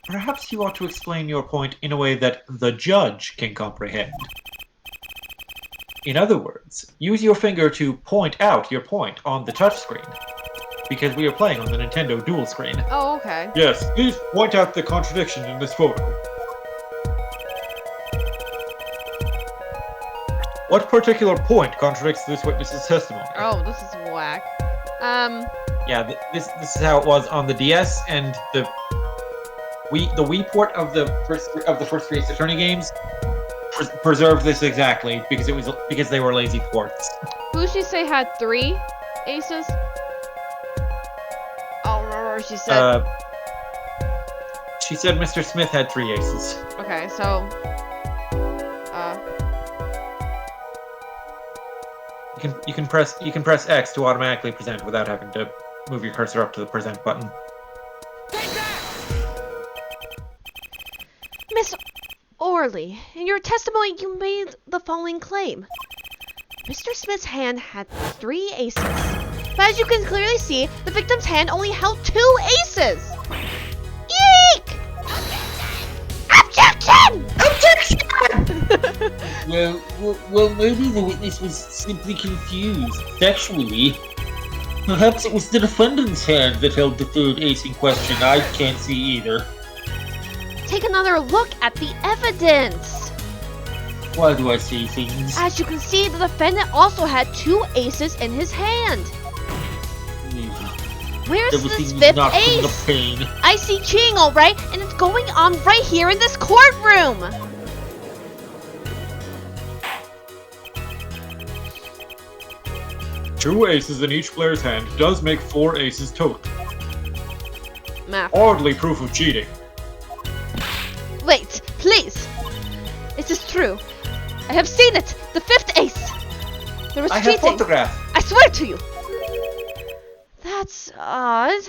Perhaps you ought to explain your point in a way that the judge can comprehend. In other words, use your finger to point out your point on the touchscreen. Because we are playing on the Nintendo dual screen. Oh, okay. Yes, please point out the contradiction in this photo. What particular point contradicts this witness's testimony? Oh, this is whack. Yeah, this is how it was on the DS, and the Wii port of the first three Ace Attorney games preserved this exactly because they were lazy ports. Who she say had 3 aces? Oh, remember she said. She said Mr. Smith had 3 aces. Okay, so. You can press X to automatically present without having to move your cursor up to the present button. Miss Orley, in your testimony, you made the following claim. Mr. Smith's hand had 3 aces. But as you can clearly see, the victim's hand only held 2 aces! Eek! Objection! Objection! Well, maybe the witness was simply confused sexually. Perhaps it was the defendant's hand that held the 3rd ace in question. I can't see either. Take another look at the evidence. Why do I see things? As you can see, the defendant also had 2 aces in his hand. Where's this Everything 5th not from the ace? pain. I see cheating, alright, and it's going on right here in this courtroom! Two aces in each player's hand does make 4 aces total. Math. Hardly proof of cheating. Wait, please! Is this true? I have seen it! The 5th ace! There was I cheating! have photograph. I swear to you! That's odd.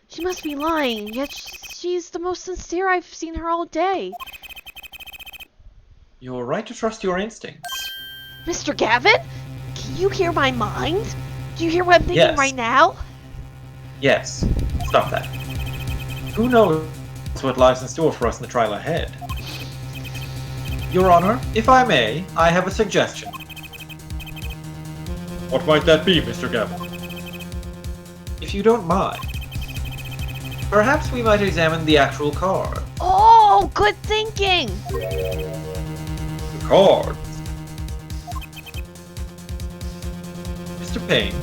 She must be lying, yet she's the most sincere I've seen her all day. You're right to trust your instincts. Mr. Gavin? Can you hear my mind? Do you hear what I'm thinking Yes. right now? Yes. Stop that. Who knows what lies in store for us in the trial ahead? Your Honor, if I may, I have a suggestion. What might that be, Mr. Gavin? If you don't mind, perhaps we might examine the actual card. Oh, good thinking! The cards. Mr. Payne,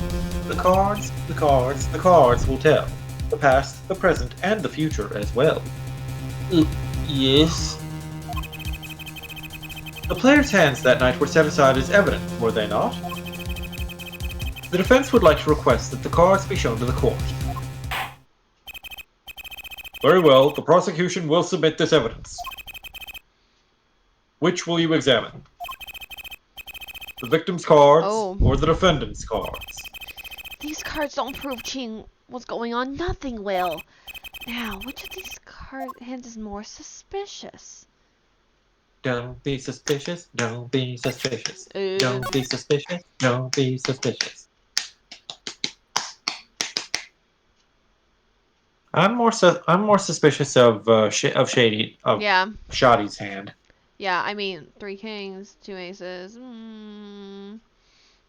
the cards will tell. The past, the present, and the future as well. Yes? The players' hands that night were set aside as evidence, were they not? The defense would like to request that the cards be shown to the court. Very well, the prosecution will submit this evidence. Which will you examine? The victim's cards or the defendant's cards? These cards don't prove cheating was going on. Nothing will. Now, which of these hands is more suspicious? Don't be suspicious, don't be suspicious. Don't be suspicious, don't be suspicious. I'm more suspicious of Yeah. Shoddy's hand. Yeah, I mean, 3 kings, 2 aces.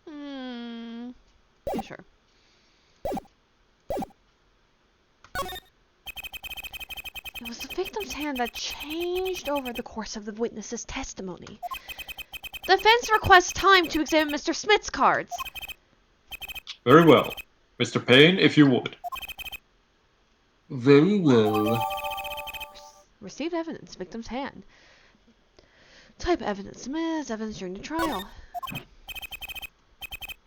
Yeah, sure. It was the victim's hand that changed over the course of the witness's testimony. The defense requests time to examine Mr. Smith's cards. Very well. Mr. Payne, if you would. Very well. Received evidence, victim's hand. Type evidence, submit evidence during the trial.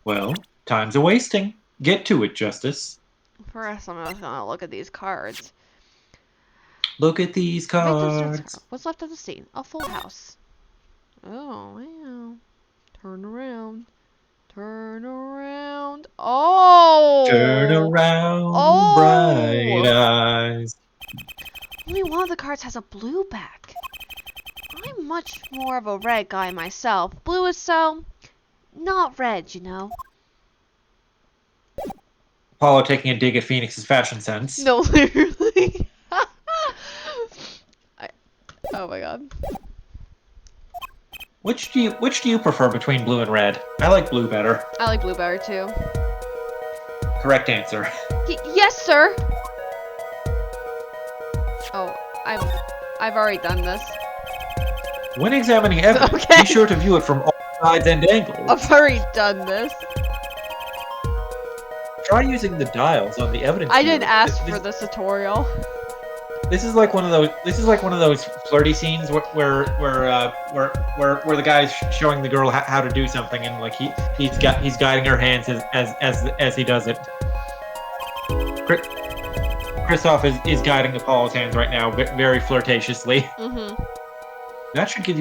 Well, time's a-wasting. Get to it, Justice. First, I'm gonna look at these cards. Look at these cards. What's left of the scene? A full house. Oh, wow. Turn around. Turn around. Oh! Turn around, Oh! bright eyes. Only one of the cards has a blue back. I'm much more of a red guy myself. Blue is so... not red, you know. Apollo taking a dig at Phoenix's fashion sense. No, literally. Oh my god. Which do you prefer between blue and red? I like blue better. I like blue better too. Correct answer. Yes, sir. Oh, I've already done this. When examining evidence, Okay. be sure to view it from all sides and angles. I've already done this. Try using the dials on the evidence. I didn't viewer. ask for this tutorial. This is like one of those. This is like one of those flirty scenes where the guy's showing the girl how to do something, and like he's guiding her hands as he does it. Kristoff is guiding Apollo's hands right now, very flirtatiously. Mm-hmm. That should give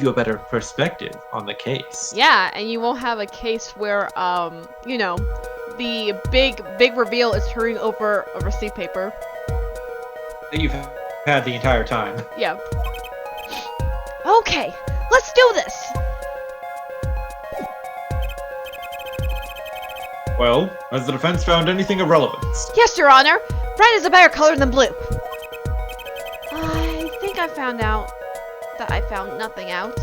you a better perspective on the case. Yeah, and you won't have a case where you know, the big reveal is turning over a receipt paper. That you've had the entire time. Yeah. Okay, let's do this. Well, has the defense found anything of relevance? Yes, Your Honor. Red is a better color than blue. I think I found out that I found nothing out.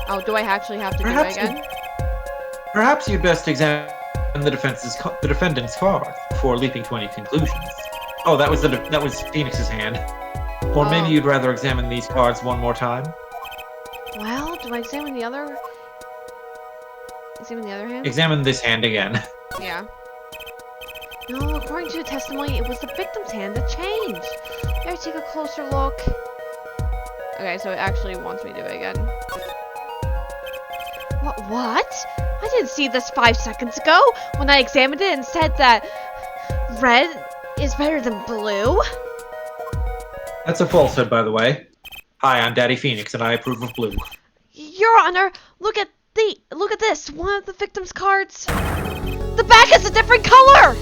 Oh, do I actually have to do it again? Perhaps you'd best examine the defendant's card before leaping to any conclusions. Oh, that was Phoenix's hand. Or maybe you'd rather examine these cards one more time. Well, do I examine the other? Examine the other hand? Examine this hand again. Yeah. No, according to the testimony, it was the victim's hand that changed. Better take a closer look. Okay, so it actually wants me to do it again. What? I didn't see this 5 seconds ago when I examined it and said that red is better than blue. That's a falsehood, by the way. Hi, I'm Daddy Phoenix, and I approve of blue. Your Honor, look at this. One of the victim's cards. The back is a different color.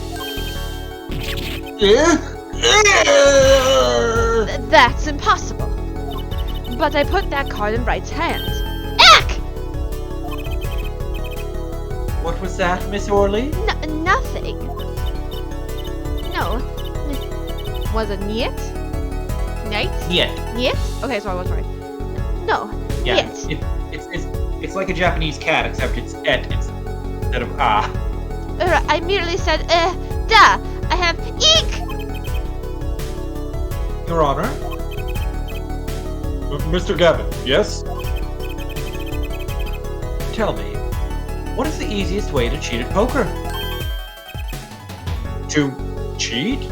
That's impossible. But I put that card in Wright's hands. Eck! What was that, Miss Orley? Nothing. No. Was it niet? Night? Yeah. Niet? Okay, so I was right. No. Yeah. Niet. It's like a Japanese cat, except it's et instead of ah. I merely said, da. I have eek! Your Honor? Mr. Gavin, yes? Tell me, what is the easiest way to cheat at poker? To cheat?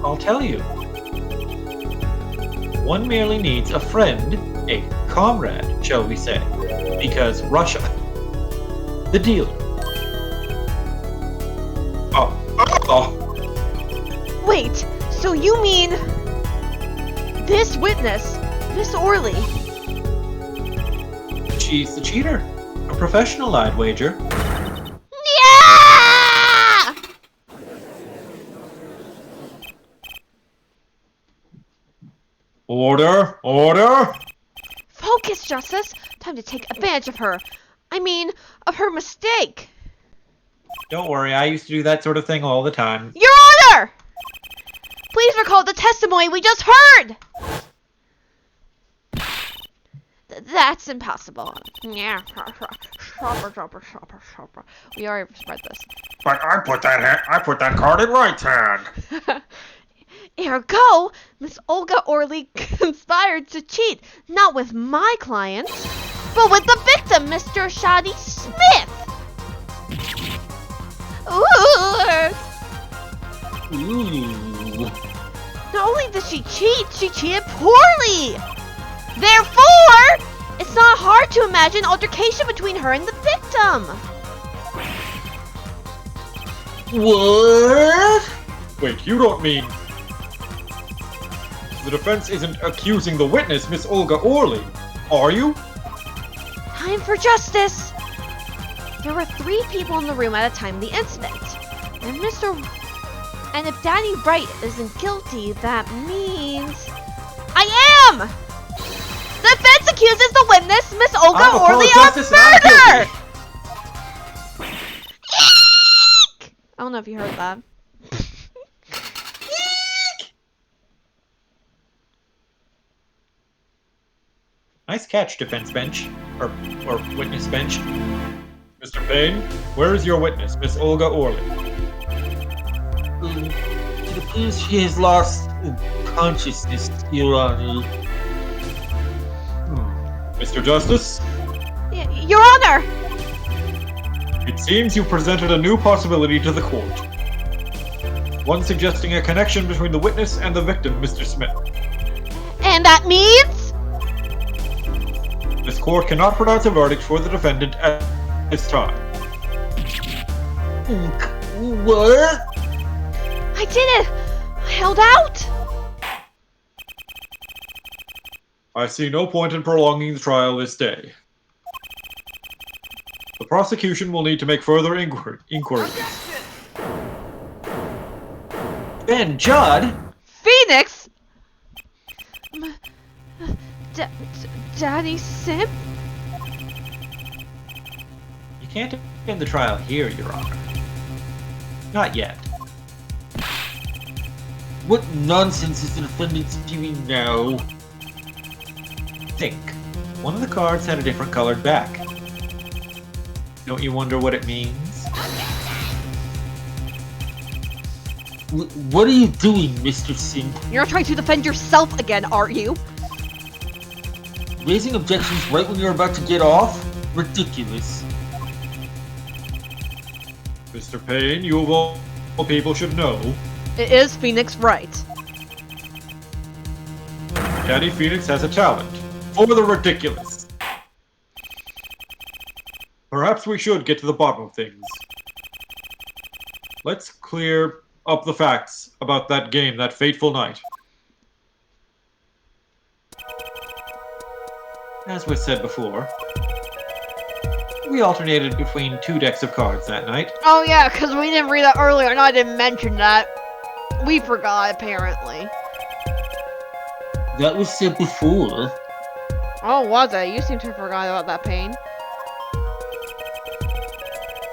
I'll tell you. One merely needs a friend, a comrade, shall we say, because Russia, the dealer. Oh, Wait, so you mean this witness, Miss Orley? She's the cheater. A professional, I'd wager. Yeah! order, order! Focus, Justice. Time to take advantage of her. I mean, of her mistake. Don't worry, I used to do that sort of thing all the time. Your Honor! Please recall the testimony we just heard! That's impossible. Yeah. Shopper. We already read this. But I put that card in Wright's hand. Ergo, Miss Olga Orley conspired to cheat, not with my client, but with the victim, Mr. Shoddy Smith! Ooh. Not only did she cheat, she cheated poorly! Therefore, it's not hard to imagine altercation between her and the victim! What? Wait, you don't mean... The defense isn't accusing the witness, Miss Olga Orley, are you? I Time for justice! There were 3 people in the room at the time of the incident. And if Danny Wright isn't guilty, that means... I am! The defense accuses the witness, Miss Olga I'm Orley, Apollo of Justice and I'm murder! guilty. I don't know if you heard that. Nice catch, defense bench. Or witness bench. Mr. Payne, where is your witness, Miss Olga Orley? It appears she has lost consciousness, Your Honor. Mr. Justice, Your Honor! it seems you presented a new possibility to the court. One suggesting a connection between the witness and the victim, Mr. Smith. And that means... This court cannot pronounce a verdict for the defendant at this time. What? I did it! I held out! I see no point in prolonging the trial this day. The prosecution will need to make further inquiries. Ben, Judd! Phoenix! Daddy Simp? You can't end the trial here, Your Honor. Not yet. What nonsense is the defendant spewing now? Think. One of the cards had a different colored back. Don't you wonder what it means? What are you doing, Mr. Simp? You're trying to defend yourself again, aren't you? Raising objections right when you're about to get off? Ridiculous. Mr. Payne, you of all people should know, It is Phoenix Wright. Daddy Phoenix has a talent for the ridiculous. Perhaps we should get to the bottom of things. Let's clear up the facts about that game that fateful night. As was said before, we alternated between 2 decks of cards that night. Oh yeah, because we didn't read that earlier and I didn't mention that. We forgot, apparently. That was said before. Oh, was it? You seem to have forgotten about that pain.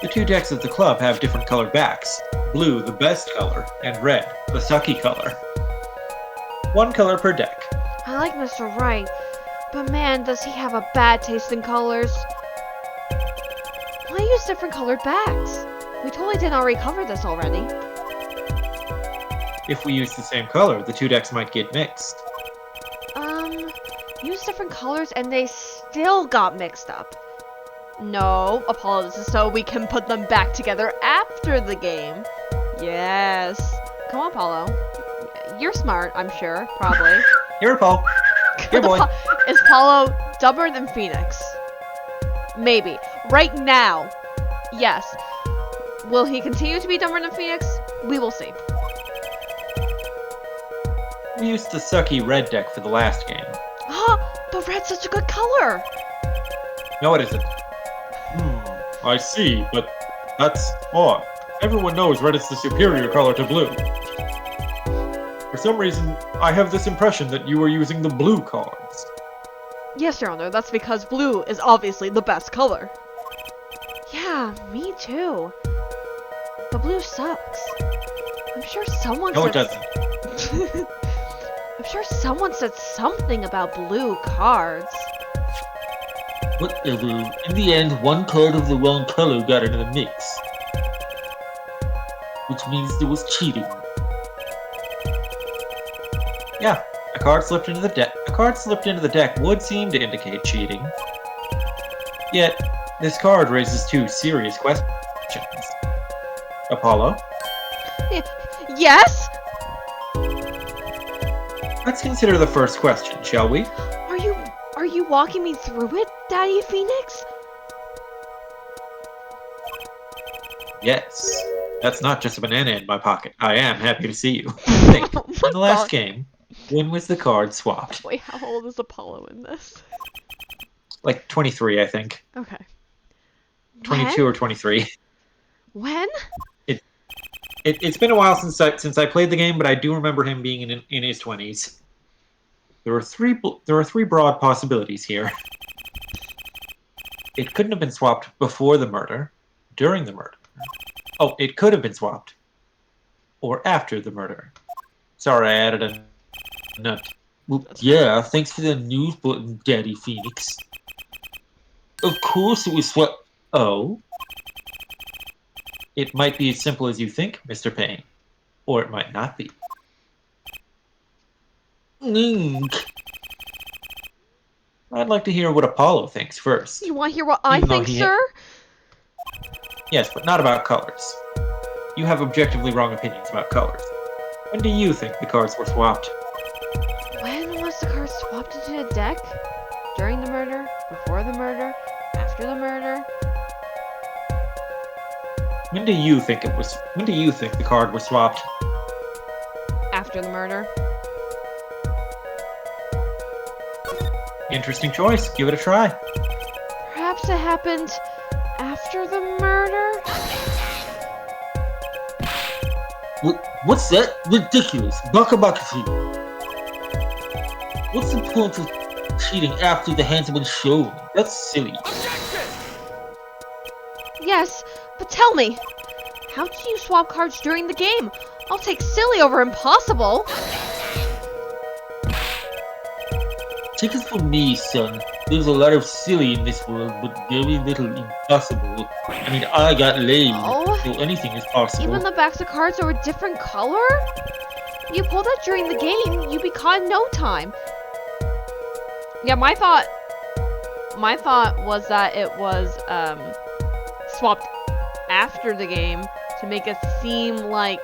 The 2 decks of the club have different colored backs. Blue, the best color, and red, the sucky color. 1 color per deck. I like Mr. Wright, but man, does he have a bad taste in colors. Why use different colored backs? We totally did already cover this already. If we use the same color, the 2 decks might get mixed. Use different colors and they still got mixed up. No, Apollo, this is so we can put them back together after the game. Yes. Come on, Apollo. You're smart, I'm sure. Probably. Here, Paul. Here, boy. Is Apollo dumber than Phoenix? Maybe. Right now. Yes. Will he continue to be dumber than Phoenix? We will see. We used the sucky red deck for the last game. But red's such a good color. No, it isn't. I see, but that's odd. Everyone knows red is the superior color to blue. For some reason, I have this impression that you are using the blue cards. Yes, Your Honor, that's because blue is obviously the best color. Yeah, me too. But blue sucks. I'm sure someone No, it said... doesn't. I'm sure someone said something about blue cards. Whatever. In the end, 1 card of the wrong color got into the mix. Which means there was cheating. Yeah, a card slipped into the deck. A card slipped into the deck would seem to indicate cheating. Yet, this card raises 2 serious questions. Apollo, Yes? let's consider the first question, shall we? Are you walking me through it, Daddy Phoenix? Yes. That's not just a banana in my pocket. I am happy to see you. Think, Oh in my the last God. game, when was the card swapped? Wait, how old is Apollo in this? Like 23, I think. Okay. 22 or 23. When? It's been a while since I played the game, but I do remember him being in his 20s. There are three broad possibilities here. It couldn't have been swapped before the murder, during the murder. Oh, it could have been swapped. Or after the murder. Sorry, I added a nut. Well, yeah, thanks for the news button, Daddy Phoenix. Of course it was what... Oh? It might be as simple as you think, Mr. Payne. Or it might not be. I'd like to hear what Apollo thinks first. You want to hear what I Even though think, he- sir? Yes, but not about colors. You have objectively wrong opinions about colors. When do you think the cards were swapped? When was the card swapped into the deck? During the murder? Before the murder? After the murder? When do you think the card was swapped? After the murder. Interesting choice. Give it a try. Perhaps it happened after the murder? What's that? Ridiculous. Baka tea. What's the point of cheating after the hands have been shown? That's silly. Yes, but tell me, how did you swap cards during the game? I'll take silly over impossible. Take it from me, son. There's a lot of silly in this world, but very little impossible. I mean, I got laid, Oh. so anything is possible. Even the backs of cards are a different color? You pulled that during the game, you'd be caught in no time. Yeah, my thought was that it was, swapped after the game to make it seem like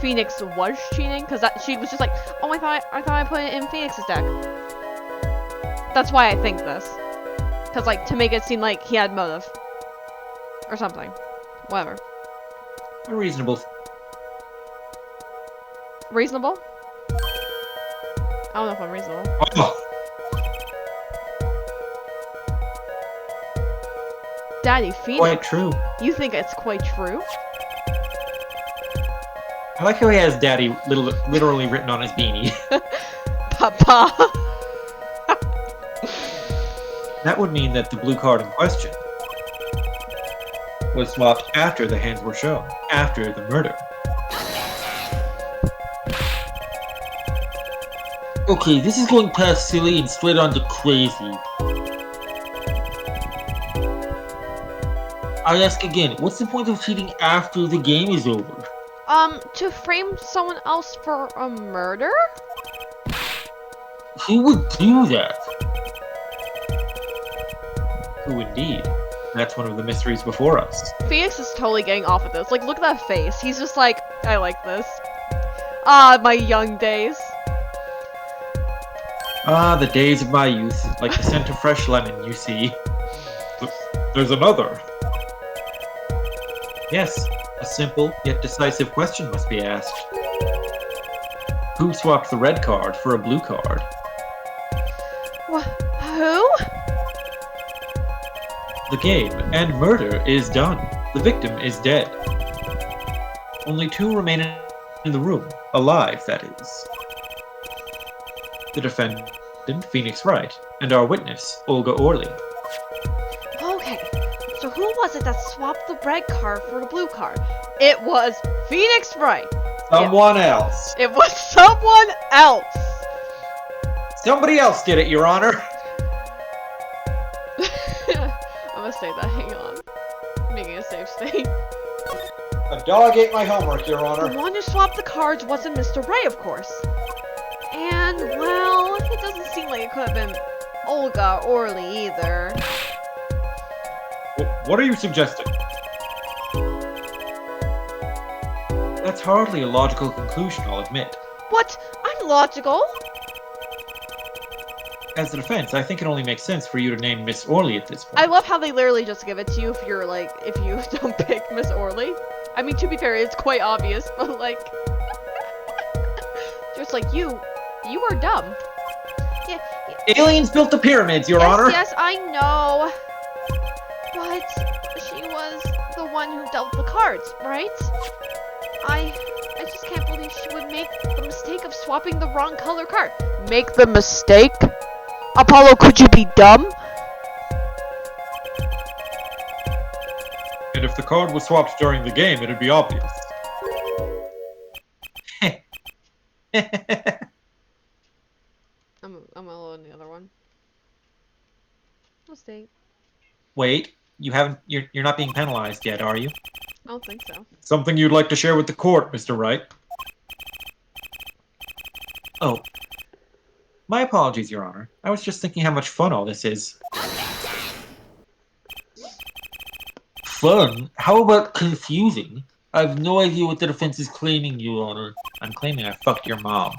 Phoenix was cheating, because she was just like, oh, I thought I put it in Phoenix's deck. That's why I think this. Because, like, to make it seem like he had motive. Or something. Whatever. Reasonable. Reasonable? I don't know if I'm reasonable. Oh, Daddy, Phoenix, quite true. you think it's quite true? I like how he has Daddy literally written on his beanie. Papa! That would mean that the blue card in question was swapped after the hands were shown, after the murder. Okay, this is going past silly and straight on to crazy. I ask again, what's the point of cheating after the game is over? To frame someone else for a murder? Who would do that? Who indeed? That's one of the mysteries before us. Phoenix is totally getting off of this. Like, look at that face. He's just like, I like this. Ah, my young days. Ah, the days of my youth, like the scent of fresh lemon, you see. There's another. Yes, a simple yet decisive question must be asked. Who swapped the red card for a blue card? Who? The game and murder is done. The victim is dead. Only two remain in the room, alive, that is. The defendant, Phoenix Wright, and our witness, Olga Orley. Okay, so who was it that swapped the red card for the blue card? It was Phoenix Wright. Someone else. It was someone else. Somebody else did it, Your Honor. I'm gonna save that, hang on. Making a safe state. A dog ate my homework, Your The Honor. one who swapped the cards wasn't Mr. Ray, of course. And, well, it doesn't seem like it could have been Olga Orley either. What are you suggesting? That's hardly a logical conclusion, I'll admit. What? I'm logical. As a defense, I think it only makes sense for you to name Miss Orley at this point. I love how they literally just give it to you if you're like, if you don't pick Miss Orley. I mean, to be fair, it's quite obvious, but like, just like you are dumb. Yeah, Aliens built the pyramids, Your yes, Honor. yes, I know. But she was the one who dealt the cards, right? I just can't believe she would make the mistake of swapping the wrong color card. Make the mistake? Apollo, could you be dumb? And if the card was swapped during the game, it'd be obvious. I'm gonna load the other one. Mistake. Wait, you're not being penalized yet, are you? I don't think so. Something you'd like to share with the court, Mr. Wright? Oh. My apologies, Your Honor. I was just thinking how much fun all this is. Fun? How about confusing? I have no idea what the defense is claiming, Your Honor. I'm claiming I fucked your mom.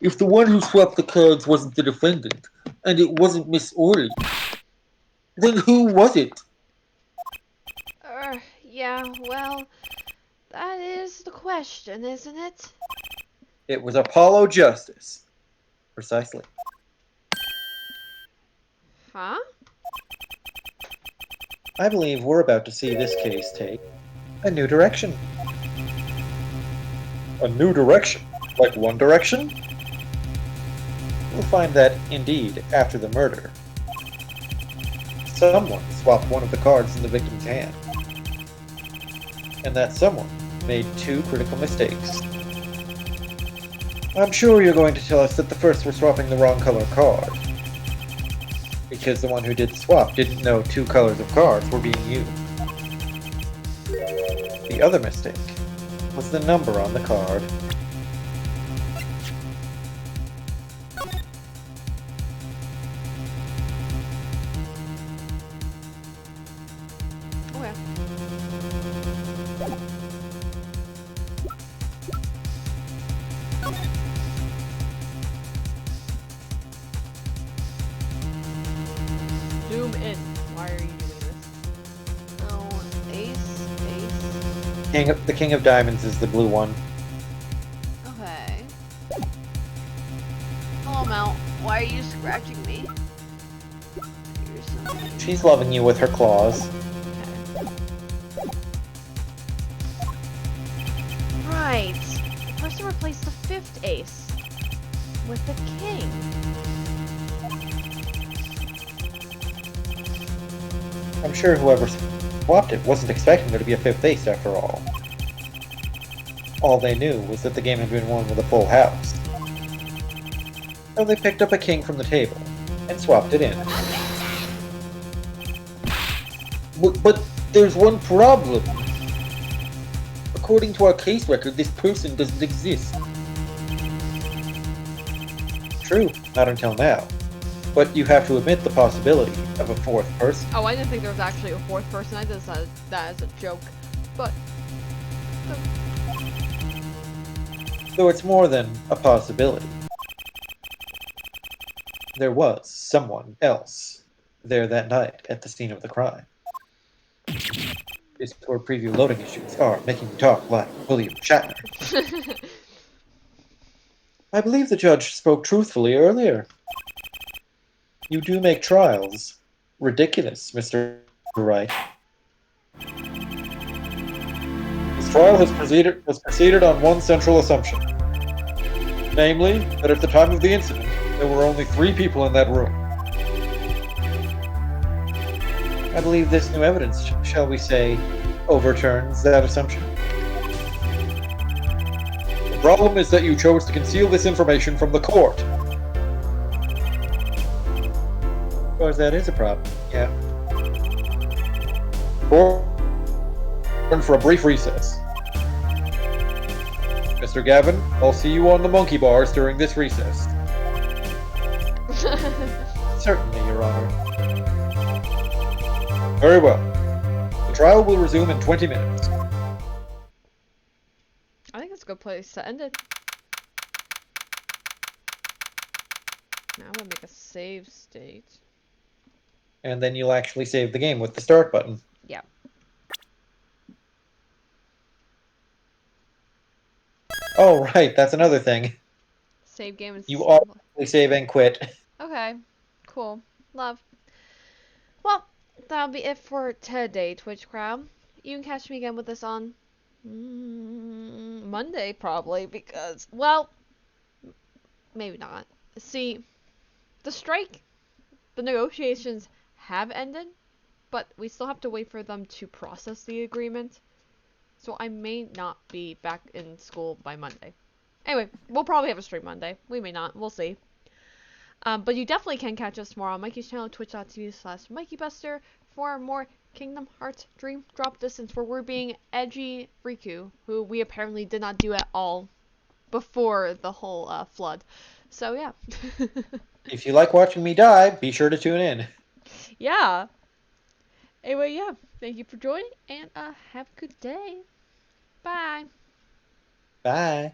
If the one who swapped the cards wasn't the defendant, and it wasn't Miss Orley, then who was it? Yeah, well, that is the question, isn't it? It was Apollo Justice. Precisely. Huh? I believe we're about to see this case take a new direction. A new direction? Like One Direction? We'll find that, indeed, after the murder, someone swapped one of the cards in the victim's hand. And that someone made two critical mistakes. I'm sure you're going to tell us that the first were swapping the wrong color card, because the one who did the swap didn't know two colors of cards were being used. The other mistake was the number on the card. Oh yeah. Zoom in. Why are you doing this? Oh, ace. The King of Diamonds is the blue one. Okay. Hello, Mel. Why are you scratching me? You're so mean. She's loving you with her claws. Okay. Right. The person replaced the fifth ace with the king. I'm sure whoever swapped it wasn't expecting there to be a fifth ace after all. All they knew was that the game had been won with a full house. So they picked up a king from the table and swapped it in. But there's one problem. According to our case record, this person doesn't exist. True, not until now. But you have to admit the possibility of a fourth person. Oh, I didn't think there was actually a fourth person. I just said that as a joke. But Though it's more than a possibility. There was someone else there that night at the scene of the crime. Discord preview loading issues are making me talk like William Shatner. I believe the judge spoke truthfully earlier. You do make trials ridiculous, Mr. Wright. This trial has proceeded on one central assumption. Namely, that at the time of the incident, there were only 3 people in that room. I believe this new evidence, shall we say, overturns that assumption. The problem is that you chose to conceal this information from the court. Of course, that is a problem, yeah. Court for a brief recess. Mr. Gavin, I'll see you on the monkey bars during this recess. Certainly, Your Honor. Very well. The trial will resume in 20 minutes. I think that's a good place to end it. Now I'm gonna make a save state. And then you'll actually save the game with the start button. Yeah. Oh, right, that's another thing. Save game is You all quickly save and quit. Okay, cool. Love. Well, that'll be it for today, Twitch crowd. You can catch me again with this on Monday, probably, because, well, maybe not. See, the strike, the negotiations have ended, but we still have to wait for them to process the agreement. So I may not be back in school by Monday. Anyway, we'll probably have a stream Monday. We may not. We'll see. But you definitely can catch us tomorrow on Mikey's channel, twitch.tv/Mikeybuster, for more Kingdom Hearts Dream Drop Distance, where we're being edgy Riku, who we apparently did not do at all before the whole flood. So yeah. If you like watching me die, be sure to tune in. Yeah. Anyway, yeah. Thank you for joining, and have a good day. Bye. Bye.